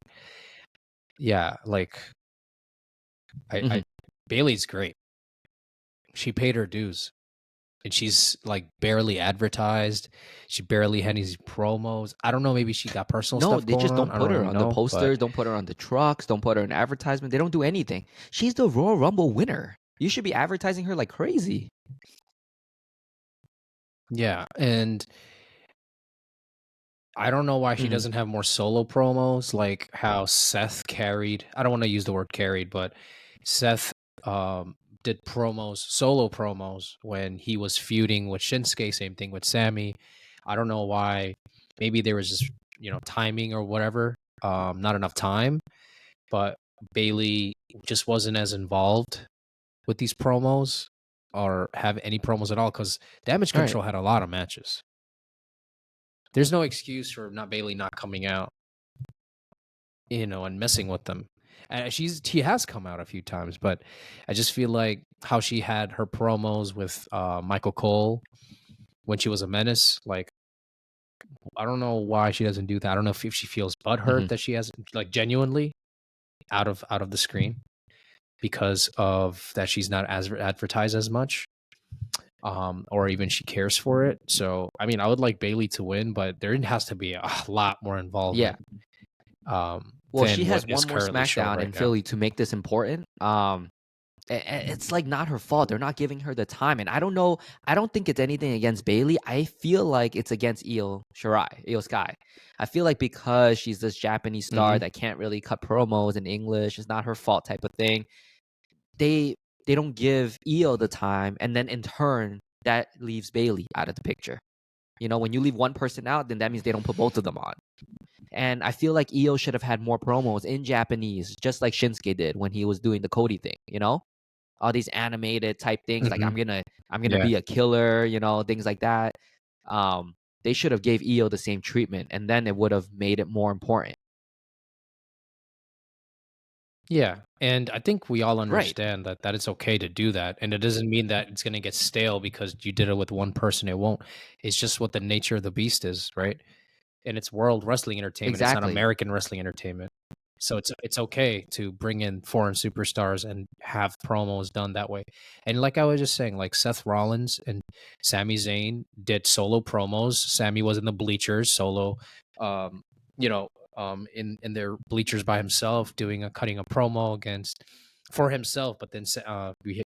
B: Yeah, like I Bailey's great. She paid her dues. And she's like barely advertised. She barely had any promos. I don't know. Maybe she got personal
A: No,
B: stuff
A: they
B: going
A: just
B: on.
A: don't
B: I
A: put
B: don't
A: her
B: really
A: on the
B: know.
A: posters,
B: But
A: don't put her on the trucks, don't put her on advertisement. They don't do anything. She's the Royal Rumble winner. You should be advertising her like crazy.
B: yeah, and I don't know why she
A: Hmm.
B: doesn't have more solo promos like how Seth carried. I don't want to use the word carried, but Seth did promos, solo promos when he was feuding with Shinsuke. Same thing with Sammy. I don't know why. Maybe there was just timing or whatever. Not enough time, but Bailey just wasn't as involved with these promos or have any promos at all because Damage
A: All right.
B: Control had a lot of matches. There's no excuse for not Bailey not coming out, and messing with them. And she has come out a few times, but I just feel like how she had her promos with Michael Cole when she was a menace. Like, I don't know why she doesn't do that. I don't know if she feels
A: Hmm.
B: butthurt that she has like genuinely out of the screen because of that she's not as advertised as much, or even she cares for it. So I mean, I would like Bailey to win, but there has to be a lot more
A: Yeah.
B: involvement
A: Well, she
B: than
A: has
B: what is
A: one more
B: currently shown
A: SmackDown
B: right
A: in
B: now.
A: Philly to make this important. It's like not her fault. They're not giving her the time, and I don't know. I don't think it's anything against Bailey. I feel like it's against Io Sky. I feel like because she's this Japanese star
B: Hmm.
A: that can't really cut promos in English, it's not her fault type of thing. They they don't give Io the time, and then in turn that leaves Bailey out of the picture. When you leave one person out, then that means they don't put both of them on. And I feel like Io should have had more promos in Japanese, just like Shinsuke did when he was doing the Cody thing. All these animated type things like
B: Hmm.
A: I'm gonna
B: Yeah.
A: be a killer, things like that. Um, they should have gave Io the same treatment, and then it would have made it more important.
B: Yeah, and I think we all
A: Right.
B: understand that it's okay to do that, and it doesn't mean that it's gonna get stale because you did it with one person. It won't. It's just what the nature of the beast is, right? And it's world wrestling entertainment. It's not
A: Exactly.
B: American wrestling entertainment. So it's okay to bring in foreign superstars and have promos done that way. And like I was just saying, like Seth Rollins and Sami Zayn did solo promos. Sami was in the bleachers solo, um, you know, in their bleachers by himself, cutting a promo against for himself. But then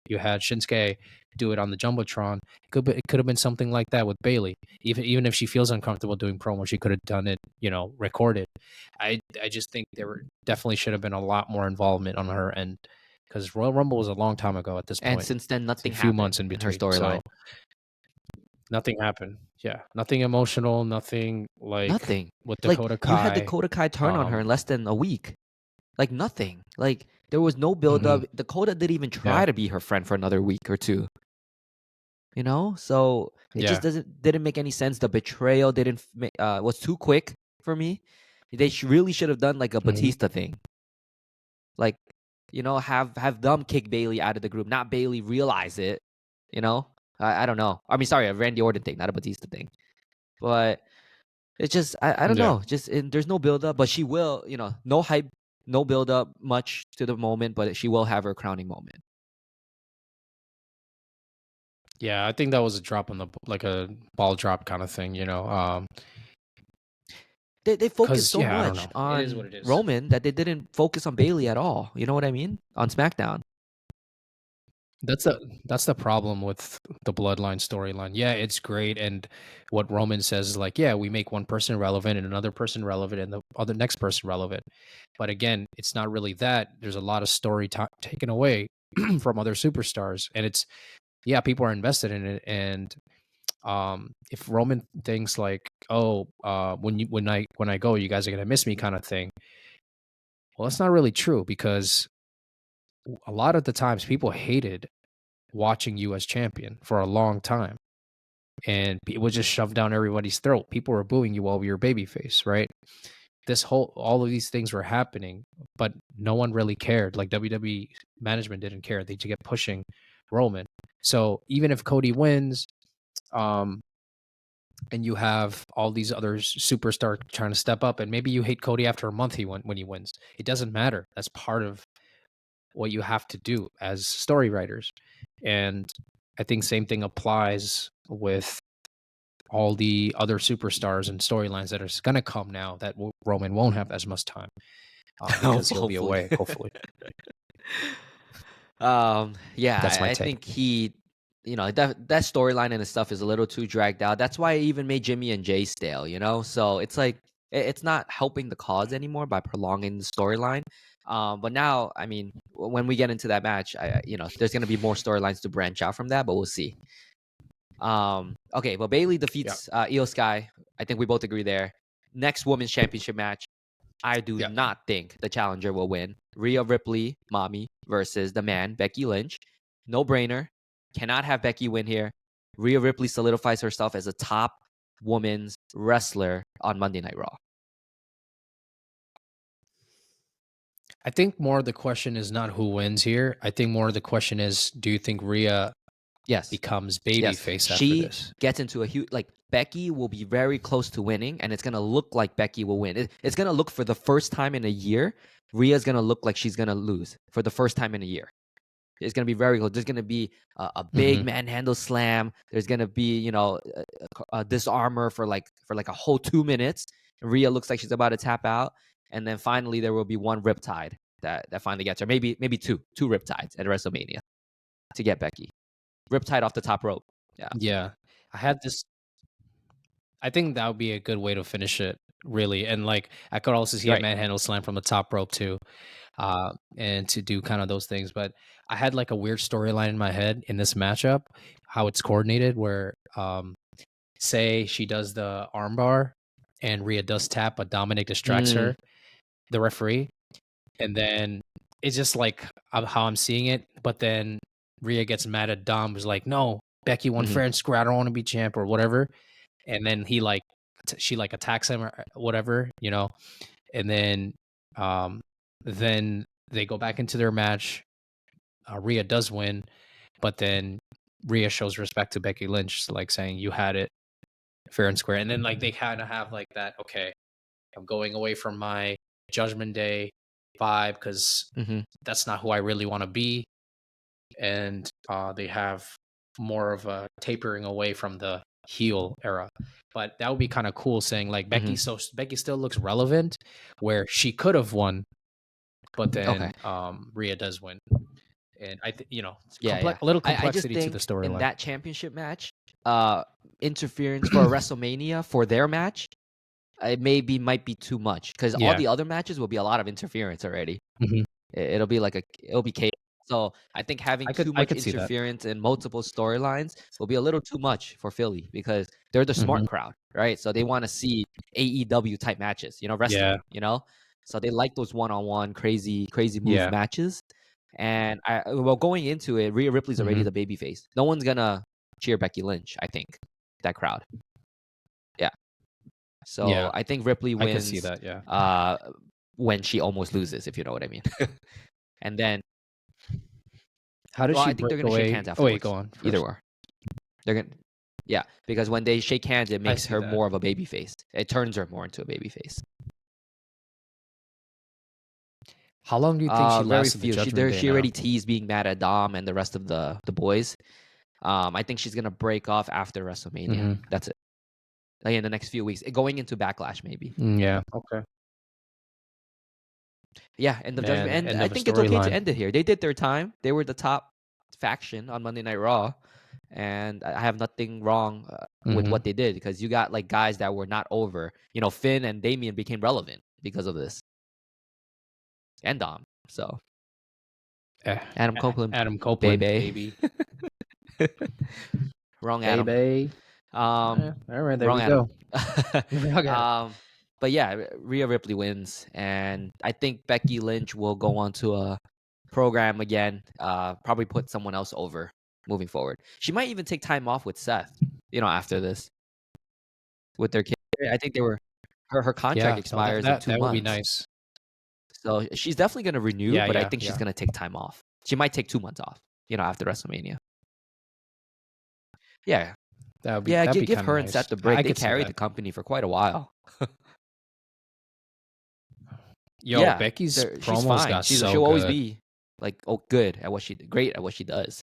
B: you had Shinsuke do it on the jumbotron. It could have been something like that with Bailey. Even if she feels uncomfortable doing promo, she could have done it, recorded. I just think definitely should have been a lot more involvement on her end because Royal Rumble was a long time ago at this
A: And
B: point.
A: since then,
B: It's a
A: nothing
B: few
A: happened
B: months in
A: in her
B: between,
A: storyline.
B: so nothing happened. Yeah, nothing emotional, nothing like
A: Nothing.
B: with
A: Like
B: Dakota
A: you had
B: Kai.
A: Dakota Kai turn on her
B: Um,
A: in less than a week. Like nothing. Like there was no build
B: mhm,
A: up. Dakota didn't even
B: yeah,
A: try to be her friend for another week or two. So it just
B: yeah,
A: didn't make any sense. The betrayal didn't was too quick for me. They really should have done like a
B: mhm,
A: Batista thing, like have them kick Bailey out of the group, not Bailey realize it. You know, I don't know. I mean, sorry, a Randy Orton thing, not a Batista thing. But it's just I don't
B: yeah.
A: know. There's no build up, but she will. No hype, no build up much to the moment, but she will have her crowning moment.
B: Yeah, I think that was a drop on like a ball drop kind of thing,
A: They focus
B: because
A: so
B: yeah, I don't
A: much
B: know. It is what
A: on
B: it is.
A: Roman that they didn't focus on Bailey at all. You know what I mean? On SmackDown.
B: That's the problem with the bloodline storyline. Yeah, it's great, and what Roman says is like, yeah, we make one person relevant and another person relevant and the other next person relevant. But again, it's not really that. There's a lot of story taken away from other superstars, and yeah, people are invested in it. And if Roman thinks like, oh, when I go, you guys are gonna miss me, kind of thing. Well, that's not really true because a lot of the times people hated watching you as champion for a long time, and it was just shoved down everybody's throat. People were booing you while you were babyface, right? All of these things were happening, but no one really cared. Like WWE management didn't care. They just kept pushing Roman. So even if Cody wins, um, and you have all these other superstars trying to step up, and maybe you hate Cody after a month when he wins, it doesn't matter. That's part of what you have to do as story writers. And I think same thing applies with all the other superstars and storylines that are going to come now that Roman won't have as much time because he'll be
A: Hopefully.
B: away, hopefully.
A: Yeah,
B: That's my
A: I
B: take.
A: think he that storyline and the stuff is a little too dragged out. That's why I even made Jimmy and Jay stale, So it's like it's not helping the cause anymore by prolonging the storyline. But now, I mean, when we get into that match, there's gonna be more storylines to branch out from that, but we'll see. Okay, well, Bailey defeats Io Sky. I think we both agree there. Next women's championship match, I do not think the challenger will win. Rhea Ripley, mommy, versus the man, Becky Lynch. No brainer. Cannot have Becky win here. Rhea Ripley solidifies herself as a top women's wrestler on Monday Night Raw.
B: I think more of the question is not who wins here. I think more of the question is, do you think Rhea becomes babyface after this?
A: She gets into a huge, Becky will be very close to winning, and it's going to look like Becky will win. It's going to look, for the first time in a year, Rhea's going to look like she's going to lose for the first time in a year. It's going to be very close. There's going to be a big manhandle slam. There's going to be, a disarmor for a whole 2 minutes. Rhea looks like she's about to tap out. And then finally, there will be one riptide that finally gets her. Maybe two riptides at WrestleMania to get Becky. Riptide off the top rope.
B: Yeah. I think that would be a good way to finish it, really. And I could also see a manhandle slam from the top rope too. And to do kind of those things. But I had a weird storyline in my head in this matchup, how it's coordinated, where say she does the armbar and Rhea does tap, but Dominic distracts her, the referee. And then it's just how I'm seeing it. But then Rhea gets mad at Dom, who's like, no, Becky won fair and square. I don't want to be champ or whatever. And then he she attacks him or whatever, and then they go back into their match. Rhea does win, but then Rhea shows respect to Becky Lynch, saying, you had it fair and square. And then they kind of have that, okay, I'm going away from my Judgment Day vibe because that's not who I really want to be. And they have more of a tapering away from the heel era. But that would be kind of cool, saying Becky Becky still looks relevant, where she could have won, but then Rhea does win. And I think a little complexity to the storyline.
A: In that championship match, interference for a WrestleMania for their match, it might be too much, because all the other matches will be a lot of interference already. It'll be chaos. So I think having too much interference in multiple storylines will be a little too much for Philly, because they're the smart crowd, right? So they want to see AEW type matches, wrestling, So they like those one-on-one crazy move matches. And going into it, Rhea Ripley's already the babyface. No one's gonna cheer Becky Lynch, I think, that crowd. Yeah. So I think Ripley wins.
B: I can see that,
A: when she almost loses, if you know what I mean. And then
B: how does she
A: I think they're gonna shake hands afterwards.
B: Oh wait, go on.
A: Either or. They're gonna because when they shake hands, it makes her more of a babyface. It turns her more into a babyface.
B: How long do you think she lasted the Judgment Day?
A: She already teased being mad at Dom and the rest of the boys. I think she's gonna break off after WrestleMania. That's it. In the next few weeks, going into Backlash, maybe.
B: Yeah. Okay.
A: Yeah, end of Judgment. And I think it's okay to end it here. They did their time. They were the top faction on Monday Night Raw, and I have nothing wrong with what they did, because you got guys that were not over. Finn and Damian became relevant because of this, and Dom. So Adam Copeland, baby. Wrong Adam.
B: Baby.
A: All
B: right, there we go.
A: But yeah, Rhea Ripley wins, and I think Becky Lynch will go on to a program again. Probably put someone else over moving forward. She might even take time off with Seth. after this, with their kid. I think they were her contract expires in 2 months.
B: That would be nice.
A: So she's definitely going to renew, but I think she's going to take time off. She might take 2 months off. After WrestleMania. Yeah.
B: That'd be
A: give her and
B: nice.
A: Seth the break. They carried the company for quite a while.
B: Becky's promos got so good.
A: She'll always be good at what great at what she does.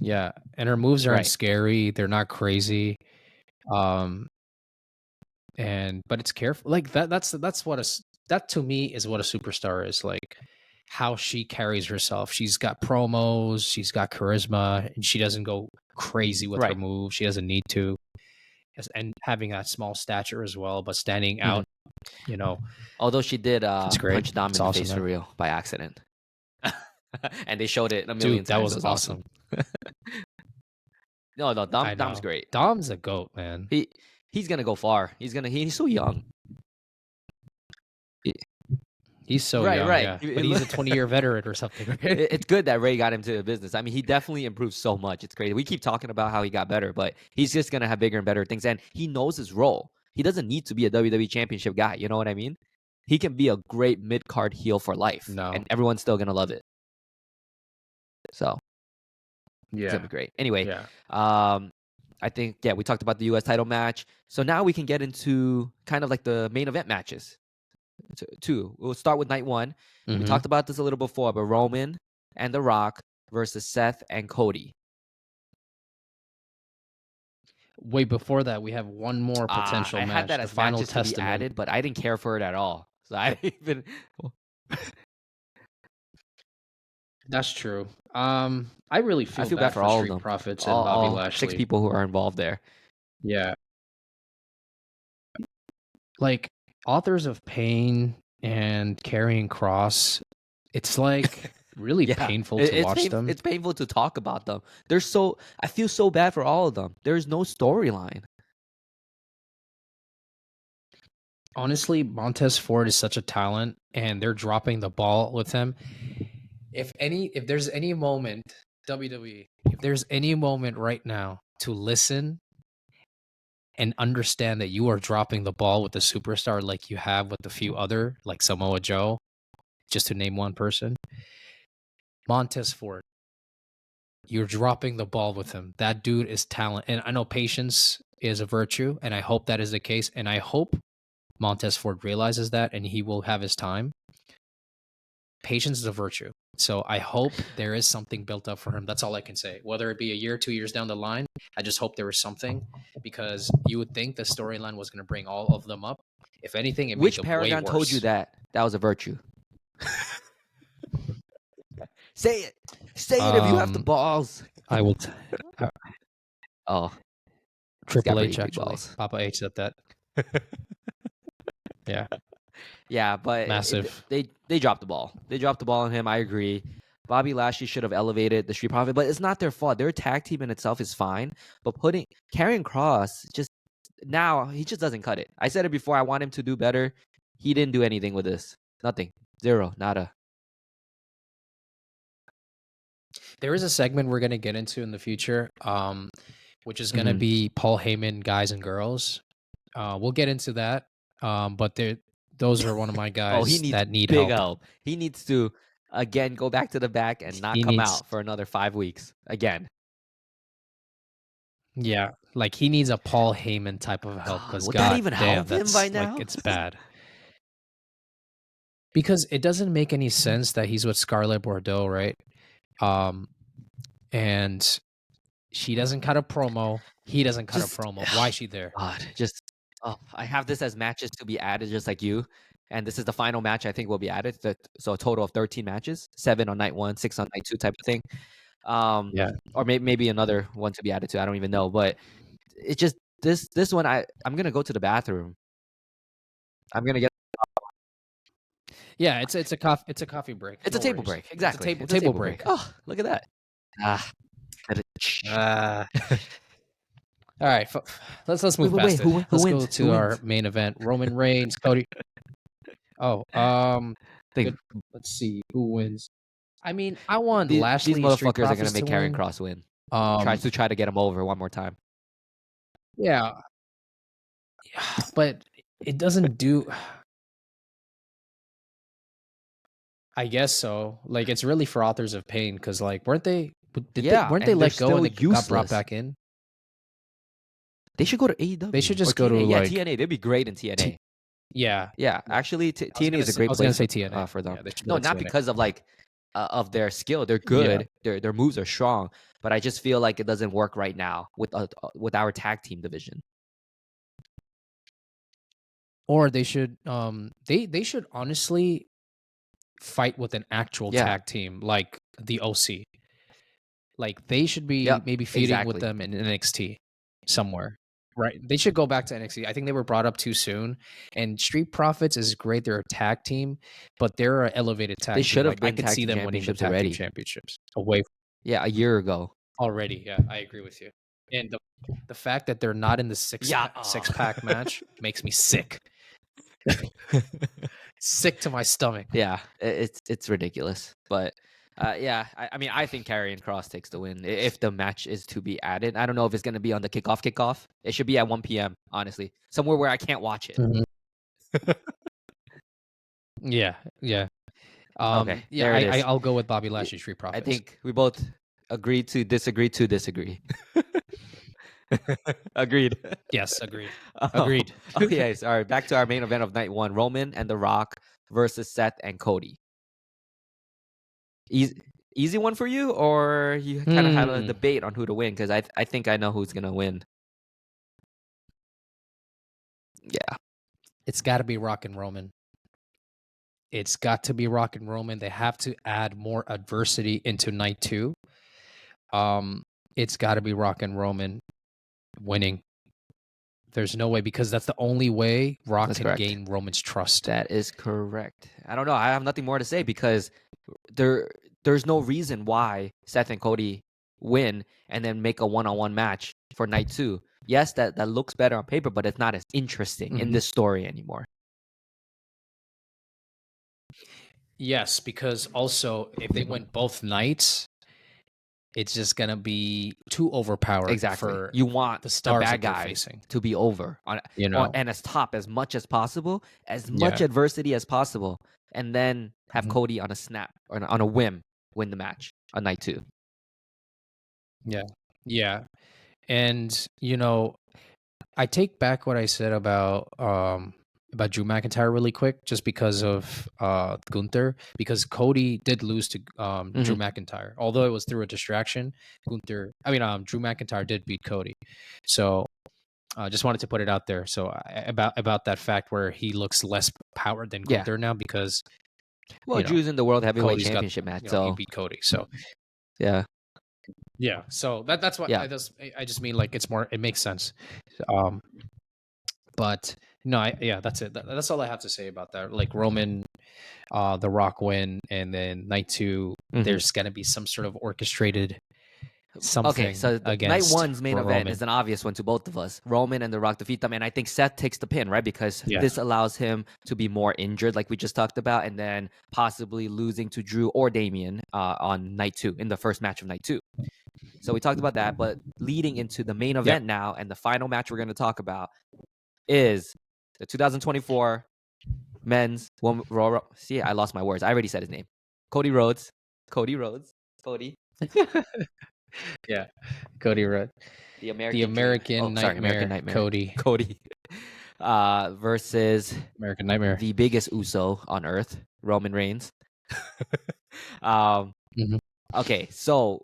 B: Yeah, and her moves aren't scary. They're not crazy. But it's careful. That to me is what a superstar is. how she carries herself. She's got promos, she's got charisma, and she doesn't go crazy with her
A: Right.
B: moves. She doesn't need to. And having that small stature as well, but standing out, you know,
A: Although she did
B: it's great.
A: punch Dom
B: It's
A: in the
B: awesome,
A: face for
B: man.
A: real by accident. And they showed it a million
B: Dude, that
A: times.
B: was
A: It was awesome.
B: awesome.
A: No,
B: I
A: Dom's
B: know.
A: great.
B: Dom's a goat, man.
A: He's gonna go far. He's so young. He-
B: He's so
A: right,
B: young,
A: right.
B: yeah. But he's a 20-year veteran or something, right?
A: It's good that Ray got him to the business. I mean, he definitely improved so much. It's crazy. We keep talking about how he got better, but he's just gonna have bigger and better things, and he knows his role. He doesn't need to be a WWE Championship guy. You know what I mean? He can be a great mid card heel for life,
B: No.
A: and everyone's still gonna love it. So it's gonna
B: Yeah.
A: be great. Anyway,
B: Yeah.
A: I think we talked about the U.S. title match. So now we can get into kind of like the main event matches. Two. We'll start with night one. We
B: Mm-hmm.
A: talked about this a little before, but Roman and The Rock versus Seth and Cody.
B: Wait, before that, we have one more potential
A: I had
B: match,
A: that
B: the
A: as
B: Final
A: matches to be
B: Testament.
A: added, but I didn't care for it at all. So I didn't even.
B: That's true. I really
A: I
B: feel
A: feel bad
B: bad
A: for
B: for
A: all of
B: Street
A: them.
B: Profits and Bobby
A: All six
B: Lashley.
A: people who are involved there.
B: Yeah. Like, Authors of Pain and Carrying Cross, it's like really
A: Yeah,
B: painful to watch them.
A: it's painful to talk about them. I feel so bad for all of them. There's no storyline.
B: Honestly, Montez Ford is such a talent, and they're dropping the ball with him. If there's any moment, WWE, if there's any moment right now to listen and understand that you are dropping the ball with the superstar like you have with a few other, like Samoa Joe, just to name one person, Montez Ford, you're dropping the ball with him. That dude is talent. And I know patience is a virtue, and I hope that is the case. And I hope Montez Ford realizes that and he will have his time. Patience is a virtue. So I hope there is something built up for him. That's all I can say. Whether it be a year, 2 years down the line, I just hope there is something, because you would think the storyline was going to bring all of them up. If anything, it made
A: Which
B: them way
A: Paragon told you
B: worse.
A: that was a virtue? Say it. Say it if you have the balls.
B: I will.
A: Oh, he's got
B: Triple
A: pretty
B: H,
A: big
B: actually.
A: balls.
B: Papa H said that. Yeah.
A: Yeah, but
B: Massive.
A: they dropped the ball. They dropped the ball on him. I agree. Bobby Lashley should have elevated the Street Profit, but it's not their fault. Their tag team in itself is fine, but carrying Cross just now he just doesn't cut it. I said it before. I want him to do better. He didn't do anything with this. Nothing. Zero. Nada.
B: There is a segment we're going to get into in the future, which is going to be Paul Heyman, guys and girls. We'll get into that. But those are one of my guys
A: he needs
B: that need
A: big
B: help.
A: He needs to again go back to the back and not
B: He
A: come
B: needs,
A: out for another 5 weeks again.
B: yeah, like he needs a Paul Heyman type of help, because
A: Would that
B: God
A: even
B: damn,
A: help him by
B: that's like,
A: now?
B: it's bad. Because it doesn't make any sense that he's with Scarlett Bordeaux, right? And she doesn't cut a promo. He doesn't cut a promo. Why is she there?
A: God, I have this as matches to be added, just like you. And this is the final match I think will be added. So a total of 13 matches, 7 on night 1, 6 on night 2 type of thing.
B: Yeah.
A: Or maybe another one to be added to. I don't even know. But it's just this one. I'm gonna go to the bathroom. I'm gonna get.
B: Yeah, it's a coffee break.
A: It's
B: No
A: a table
B: worries.
A: break. Exactly.
B: It's a table break.
A: Oh, look at that. Ah.
B: All right, let's move
A: Wait.
B: past it.
A: Who
B: Let's
A: wins?
B: go to
A: Who
B: our
A: wins?
B: main event: Roman Reigns, Cody. Oh,
A: Think
B: let's see who wins. I mean, I want
A: these
B: Lashley and Street
A: motherfuckers are gonna
B: Profits
A: make
B: to
A: Karrion
B: win.
A: Cross win.
B: Um,
A: Try to get him over one more time.
B: yeah, but it doesn't do. I guess so. Like, it's really for Authors of Pain, because like, weren't they
A: And they're
B: let go and they
A: still
B: got brought
A: useless.
B: back in?
A: They should go to AEW.
B: They should
A: or
B: just go to
A: TNA. Yeah,
B: like
A: TNA. They'd be great in TNA.
B: yeah.
A: Yeah, actually,
B: I was
A: TNA
B: gonna
A: is a
B: say, I
A: great
B: was gonna
A: place
B: say TNA.
A: for them.
B: Yeah, they should
A: No,
B: go to
A: not
B: TNA.
A: because of like of their skill. They're
B: Yeah.
A: good. Their moves are strong, but I just feel like it doesn't work right now with our tag team division.
B: Or they should they should honestly fight with an actual
A: Yeah.
B: tag team like the OC. Like, they should be
A: Yep.
B: maybe feuding with
A: Exactly.
B: them in NXT somewhere, right? They should go back to NXT. I think they were brought up too soon. And Street Profits is great. They're a tag team, but they're an elevated
A: They
B: tag team.
A: should have
B: Like, I
A: been
B: could
A: tag
B: see
A: team
B: them winning the
A: championships
B: tag team
A: already.
B: championships away
A: Yeah, a year ago.
B: already. Yeah, I agree with you. And the fact that they're not in the
A: Yeah.
B: six pack match makes me sick. Sick to my stomach.
A: Yeah, it's ridiculous. But yeah, I mean, I think Karrion Cross takes the win if the match is to be added. I don't know if it's going to be on the kickoff. It should be at 1 p.m., honestly. Somewhere where I can't watch it.
B: Mhm. Yeah, yeah.
A: Okay,
B: Yeah,
A: there it is.
B: I'll go with Bobby
A: Y-
B: Lashley, Street
A: I
B: Profits.
A: think we both agreed to disagree to disagree. Agreed.
B: Yes, agreed.
A: Oh,
B: Agreed.
A: okay, sorry. Back to our main event of night one: Roman and The Rock versus Seth and Cody. Easy one for you, or you kind of have a
B: Hmm.
A: debate on who to win? Because I think I know who's gonna win. Yeah.
B: It's got to be Rock and Roman. It's got to be Rock and Roman. They have to add more adversity into night two. It's got to be Rock and Roman winning. There's no way, because that's the only way Rock
A: That's
B: can
A: correct.
B: gain Roman's trust.
A: That is correct. I don't know. I have nothing more to say because there's no reason why Seth and Cody win and then make a one-on-one match for night two. Yes, that looks better on paper, but it's not as interesting in
B: Mhm.
A: this story anymore.
B: Yes, because also if they win both nights, it's just gonna be too overpowered
A: Exactly.
B: for
A: You want
B: the
A: the
B: stars
A: bad
B: that they're
A: guys
B: facing.
A: to be over
B: You know?
A: and as top as much as possible, as much
B: Yeah.
A: adversity as possible, and then have
B: Mhm.
A: Cody on a snap or on a whim win the match on night two.
B: Yeah. Yeah. And I take back what I said about Drew McIntyre really quick, just because of Gunther, because Cody did lose to Drew
A: Mhm.
B: McIntyre, although it was through a distraction. Drew McIntyre did beat Cody, so just wanted to put it out there. So about that fact where he looks less powered than
A: Yeah.
B: Gunther now, because
A: Well, Drew's in the World Heavyweight
B: Cody's got
A: Championship match,
B: he
A: so
B: beat Cody, so
A: yeah.
B: yeah. So that's what
A: Yeah.
B: I just mean, like, it makes sense. Um, But no, yeah, that's it. That's all I have to say about that. Like, Roman, The Rock win, and then night two,
A: Mhm.
B: there's gonna be some sort of orchestrated
A: Okay,
B: something
A: so night
B: against
A: one's main event
B: Roman.
A: is an obvious one to both of us. Roman and The Rock defeat them, and I think Seth takes the pin, right? Because
B: Yeah,
A: this allows him to be more injured, like we just talked about, and then possibly losing to Drew or Damian on night two in the first match of night two. So we talked about that, but leading into the main
B: yeah,
A: event now, and the final match we're going to talk about is the 2024 men's woman. See, I lost my words. I already said his name. Cody Rhodes. Cody Rhodes. Cody.
B: yeah. Cody Rhodes,
A: The
B: the
A: American Dream.
B: American
A: Oh, sorry, American
B: Nightmare,
A: Nightmare.
B: Cody,
A: Cody. Versus
B: American Nightmare.
A: the biggest Uso on earth, Roman Reigns. um.
B: Mhm.
A: Okay, so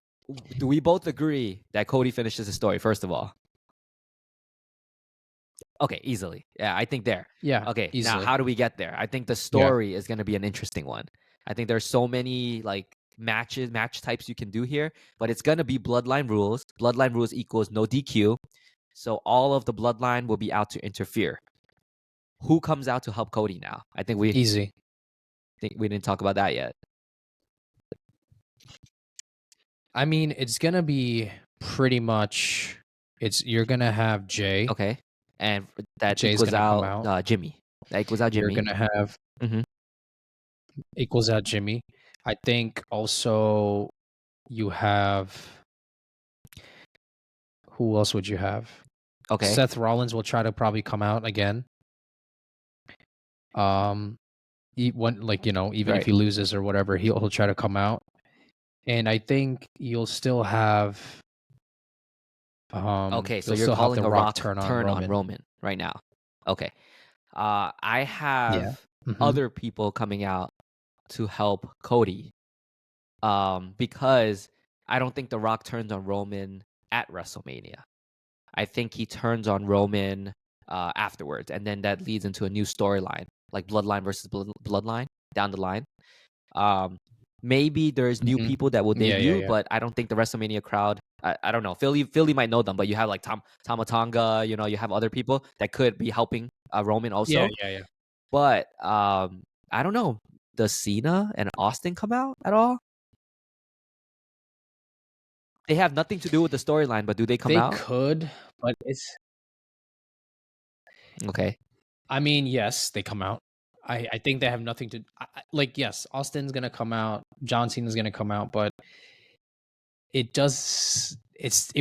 A: do we both agree that Cody finishes the story? First of all. Okay, easily. Yeah, I think there.
B: Yeah,
A: Okay, now
B: easily.
A: how do we get there? I think the
B: Yeah,
A: story is going to be an interesting one. I think there's so many like match types you can do here, but it's going to be bloodline rules. Bloodline rules equals no DQ. So all of the bloodline will be out to interfere. Who comes out to help Cody now? I think
B: easy.
A: we didn't talk about that yet.
B: I mean, it's gonna be pretty much. You're gonna have Jay.
A: Okay. And that
B: Jay's
A: equals
B: gonna come
A: out
B: out.
A: Jimmy. That equals out
B: You're
A: Jimmy.
B: gonna have
A: Mhm.
B: equals out Jimmy. I think also you have, who else would you have?
A: Okay.
B: Seth Rollins will try to probably come out again. Um, even if
A: Right.
B: he loses or whatever, he'll try to come out. And I think
A: Okay, so
B: you'll
A: you're
B: still have
A: calling
B: The
A: a
B: Rock
A: Rock
B: turn on
A: turn on
B: Roman.
A: Roman right now. Okay. I
B: Yeah.
A: have
B: Hmm.
A: other people coming out to help Cody. Because I don't think The Rock turns on Roman at WrestleMania. I think he turns on Roman afterwards, and then that leads into a new storyline, like Bloodline versus Bloodline down the line. Maybe there's new people that will
B: Yeah, yeah,
A: debut,
B: yeah.
A: but I don't think the WrestleMania crowd. I don't know. Philly might know them, but you have like Tamatonga. You have other people that could be helping Roman
B: Yeah,
A: also.
B: yeah, yeah.
A: But I don't know. Does Cena and Austin come out at all? They have nothing to do with the storyline, but do they come
B: They
A: out?
B: could, but it's
A: Okay.
B: I mean, yes, they come out. I think they have nothing to like. Yes, Austin's gonna come out. John Cena's gonna come out, but it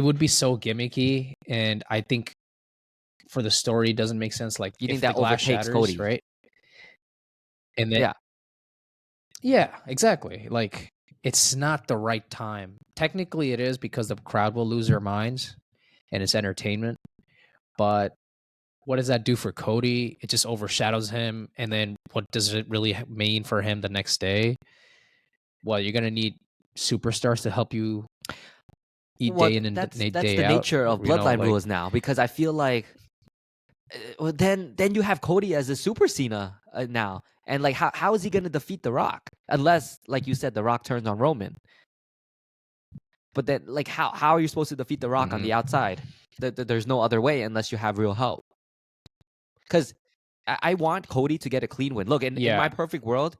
B: would be so gimmicky, and I think for the story it doesn't make sense. Like
A: You think
B: if the
A: that
B: glass
A: overtakes
B: shatters,
A: Cody?
B: right? And then
A: Yeah.
B: yeah, exactly. Like it's not the right time. Technically, it is because the crowd will lose their minds, and it's entertainment. But what does that do for Cody? It just overshadows him. And then what does it really mean for him the next day? Well, you're gonna need superstars to help you eat
A: Well,
B: day in and
A: that's
B: day
A: the
B: out.
A: nature of
B: You know,
A: bloodline
B: like
A: rules now, because I feel like well, then you have Cody as a super Cena now, and like how is he gonna defeat The Rock unless, like you said, The Rock turns on Roman? But then like how are you supposed to defeat The Rock on
B: mhm.
A: the outside? There's no other way unless you have real help. Because I want Cody to get a clean win. Look, in
B: Yeah,
A: my perfect world,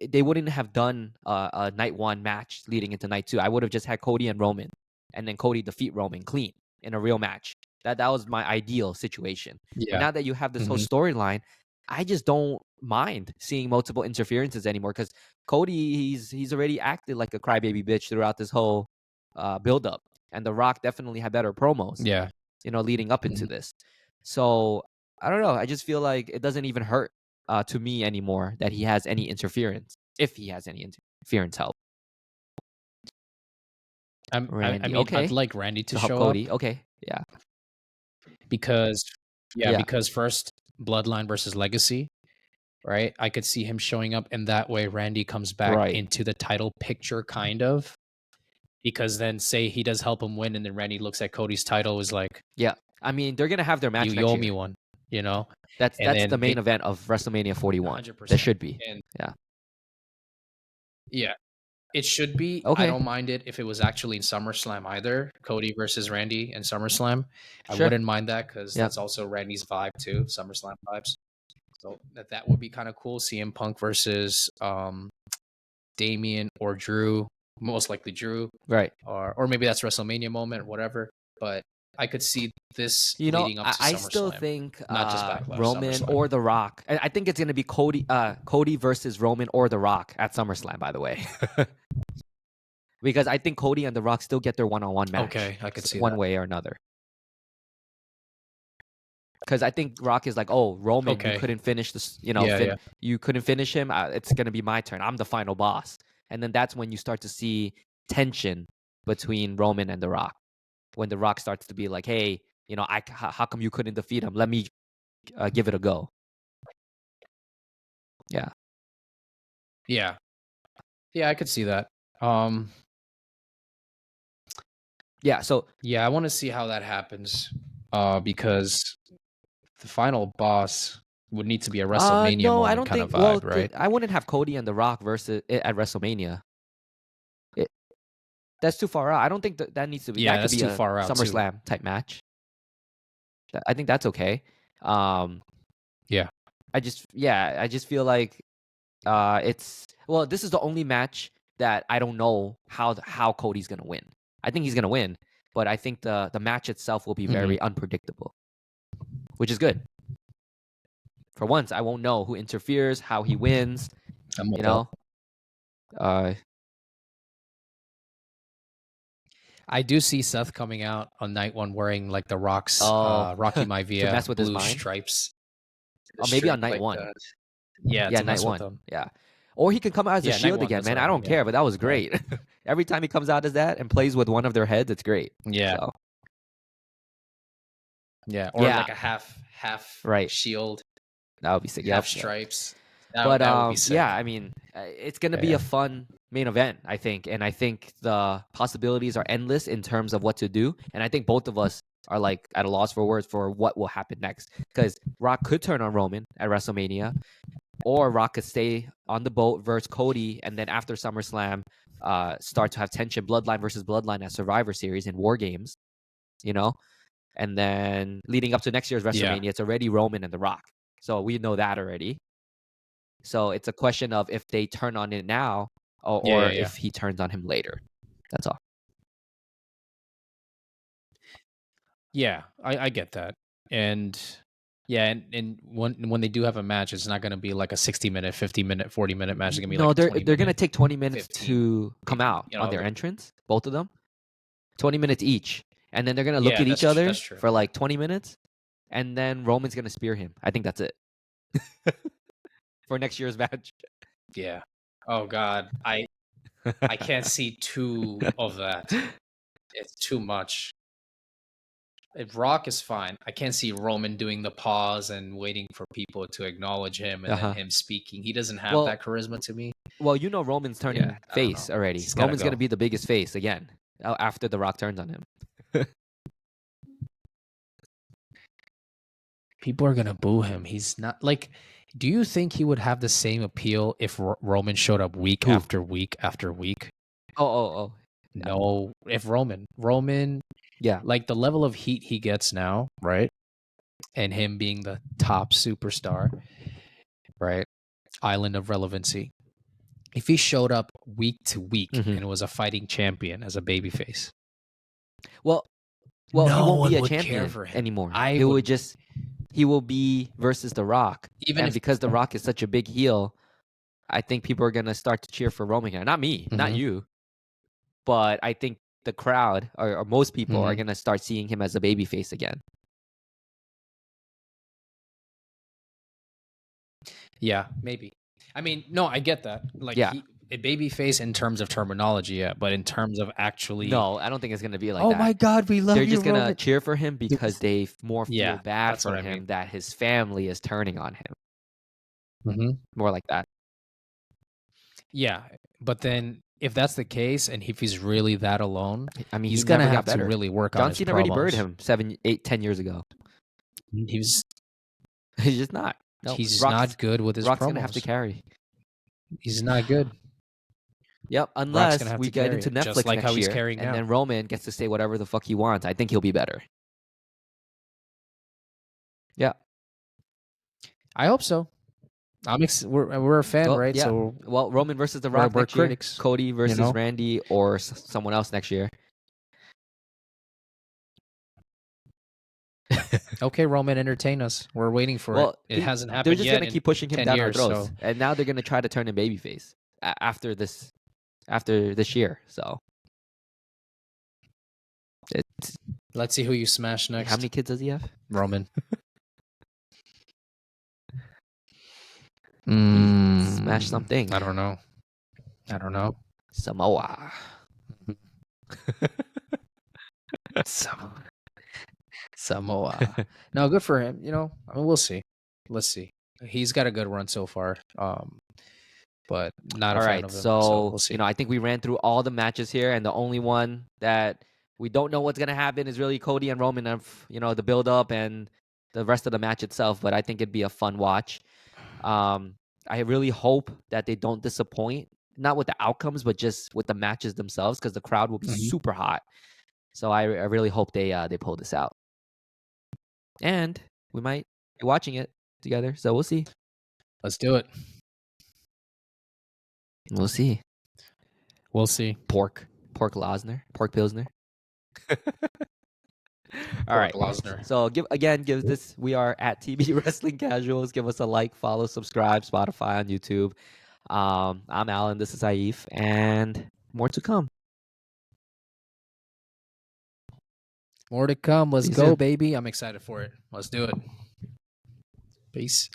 A: they wouldn't have done a night one match leading into night two. I would have just had Cody and Roman, and then Cody defeat Roman clean in a real match. That was my ideal situation. But
B: yeah,
A: now that you have this whole
B: mhm,
A: storyline, I just don't mind seeing multiple interferences anymore. Because Cody, he's already acted like a crybaby bitch throughout this whole buildup, and The Rock definitely had better promos,
B: yeah.
A: leading up into
B: Mhm.
A: this. So I don't know. I just feel like it doesn't even hurt to me anymore that he has any interference, if he has any interference help.
B: I
A: Randy,
B: mean, I'd
A: okay,
B: like Randy to
A: to help
B: show up
A: Cody, okay, yeah,
B: because, yeah,
A: yeah,
B: because first Bloodline versus Legacy, right? I could see him showing up, and that way Randy comes back
A: right,
B: into the title picture, kind of. Because then, say he does help him win, and then Randy looks at Cody's title, is like,
A: yeah. I mean, they're gonna have their match
B: you
A: next
B: owe
A: year.
B: me one, you know?
A: That's
B: And
A: that's the
B: then they
A: main event of WrestleMania 41. That
B: 100%.
A: should be,
B: And
A: yeah,
B: yeah, it should be. I
A: okay,
B: don't mind it if it was actually in SummerSlam either. Cody versus Randy in SummerSlam. I
A: sure,
B: wouldn't mind that because
A: yeah,
B: that's also Randy's vibe too, SummerSlam vibes. So that would be kind of cool. CM Punk versus Damian or Drew, most likely Drew,
A: right.
B: or maybe that's WrestleMania moment, whatever. But I could see this leading up to
A: I still
B: SummerSlam,
A: think
B: not just Backlash,
A: Roman
B: SummerSlam.
A: or The Rock. I think it's gonna be Cody versus Roman or The Rock at SummerSlam. By the way, because I think Cody and The Rock still get their one-on-one match
B: Okay, I could see
A: one
B: that.
A: way or another. Because I think Rock is like, oh, Roman, you
B: Okay,
A: couldn't finish this,
B: yeah, yeah,
A: you couldn't finish him. It's gonna be my turn. I'm the final boss, and then that's when you start to see tension between Roman and The Rock. When The Rock starts to be like, hey, how come you couldn't defeat him? Let me give it a go. Yeah,
B: yeah, yeah. I could see that. Um,
A: yeah. So,
B: yeah, I want to see how that happens. Because the final boss would need to be a WrestleMania
A: no, I
B: moment
A: don't
B: kind of
A: think. Well,
B: vibe, right?
A: I wouldn't have Cody and The Rock versus at WrestleMania. It, that's too far out. I don't think that needs to be.
B: Yeah,
A: That could
B: that's
A: be
B: too
A: a
B: far out too.
A: SummerSlam type match. I think that's okay. Um,
B: Yeah.
A: I just feel like it's well, this is the only match that I don't know how Cody's gonna win. I think he's gonna win, but I think the match itself will be
B: Mhm.
A: very unpredictable, which is good. For once, I won't know who interferes, how he wins.
B: I'm
A: You
B: with that.
A: know, uh,
B: I do see Seth coming out on night one wearing like the Rock's
A: oh,
B: Rocky
A: to
B: Maivia
A: mess with his
B: blue
A: mind.
B: stripes, the
A: Or maybe on
B: straight
A: night
B: like
A: one.
B: yeah,
A: Yeah,
B: to
A: night
B: mess with
A: one.
B: them.
A: Yeah. Or he can come out as a
B: Yeah, night
A: shield
B: one.
A: again,
B: That's what
A: man.
B: I
A: I
B: mean.
A: don't
B: Yeah,
A: care, but that was
B: but
A: great. Every time he comes out as that and plays with one of their heads, it's great.
B: yeah,
A: So
B: yeah, or
A: yeah,
B: like a half
A: right.
B: shield,
A: That would be sick.
B: half
A: Yep, yep.
B: stripes.
A: But
B: That would be
A: yeah,
B: sick.
A: I mean, it's gonna be a
B: Yeah,
A: fun main event, I think, and I think the possibilities are endless in terms of what to do. And I think both of us are like at a loss for words for what will happen next, because Rock could turn on Roman at WrestleMania. or Rock could stay on the boat versus Cody, and then after SummerSlam, start to have tension, Bloodline versus Bloodline at Survivor Series in War Games, you know, and then leading up to next year's WrestleMania, it's already Roman and The Rock, so we know that already. So it's a question of if they turn on it now, or if he turns on him later. That's all.
B: Yeah, I get that. And yeah, and when they do have a match, it's not going to be like a 60-minute, 50-minute, 40-minute match. It's going to be like a 20
A: they're going to
B: minute,
A: take 20 minutes
B: 15,
A: to come
B: maybe,
A: out on their entrance, both of them. 20 minutes each. And then they're going to look at each other for like 20 minutes. And then Roman's going to spear him. I think that's it. For next year's match.
B: Yeah. Oh God, I can't see two of that. It's too much. If Rock is fine, I can't see Roman doing the pause and waiting for people to acknowledge him and then him speaking. He doesn't have that charisma to me.
A: Well, you know Roman's turning face already. Roman's going to be the biggest face again after The Rock turns on him.
B: People are going to boo him. He's not like... Do you think he would have the same appeal if Roman showed up week after week after week?
A: Oh.
B: No, if Roman,
A: yeah,
B: like the level of heat he gets now, right? And him being the top superstar, right? Island of relevancy. If he showed up week to week and was a fighting champion as a babyface,
A: well,
B: no
A: he won't be a
B: would
A: champion
B: care for him
A: anymore. He will be versus The Rock. Because The Rock is such a big heel, I think people are gonna start to cheer for Roman again. Not me, not you, but I think the crowd or most people are gonna start seeing him as a babyface again.
B: Yeah, maybe. I mean, no, I get that. Like, a babyface in terms of terminology, yeah, but in terms of actually...
A: No, I don't think it's going to be like that.
B: Oh my God, we love you,
A: They're just going to
B: Roman.
A: cheer for him because they more feel bad for him,
B: I mean.
A: that his family is turning on him. More like that.
B: Yeah, but then if that's the case, and if he's really that alone,
A: I mean,
B: he's gonna have to really work on his
A: John Cena already buried him 7, 8, 10 years ago.
B: He's
A: just not. No,
B: he's not good with his
A: Rock's
B: promos.
A: Gonna have to carry.
B: He's not good.
A: Yep, unless we get into Netflix just like next how he's year, and then Roman gets to say whatever the fuck he wants. I think he'll be better. Yeah,
B: I hope so. We're a fan, right?
A: Yeah.
B: So
A: Roman versus The Rock next year.
B: Critics.
A: Cody versus Randy or someone else next year.
B: Okay, Roman, entertain us. We're waiting for it. It hasn't happened yet.
A: They're just gonna keep pushing him down our throats,
B: so.
A: And now they're gonna try to turn him babyface after this year. So
B: let's see who you smash next.
A: How many kids does he have?
B: Roman.
A: Smash something.
B: I don't know.
A: Samoa.
B: Samoa. No, good for him. I mean, we'll see. Let's see. He's got a good run so far. But not a fan of him. So we'll see.
A: I think we ran through all the matches here, and the only one that we don't know what's gonna happen is really Cody and Roman of the build up and the rest of the match itself. But I think it'd be a fun watch. I really hope that they don't disappoint, not with the outcomes, but just with the matches themselves, because the crowd will be super hot. So I really hope they pull this out. And we might be watching it together. So we'll see.
B: Let's do it.
A: We'll see. Pork Pilsner. All right. So give this. We are at TB Wrestling Casuals. Give us a like, follow, subscribe, Spotify, on YouTube. I'm Alan. This is Saif, and more to come.
B: More to come. Let's go, baby. I'm excited for it. Let's do it. Peace.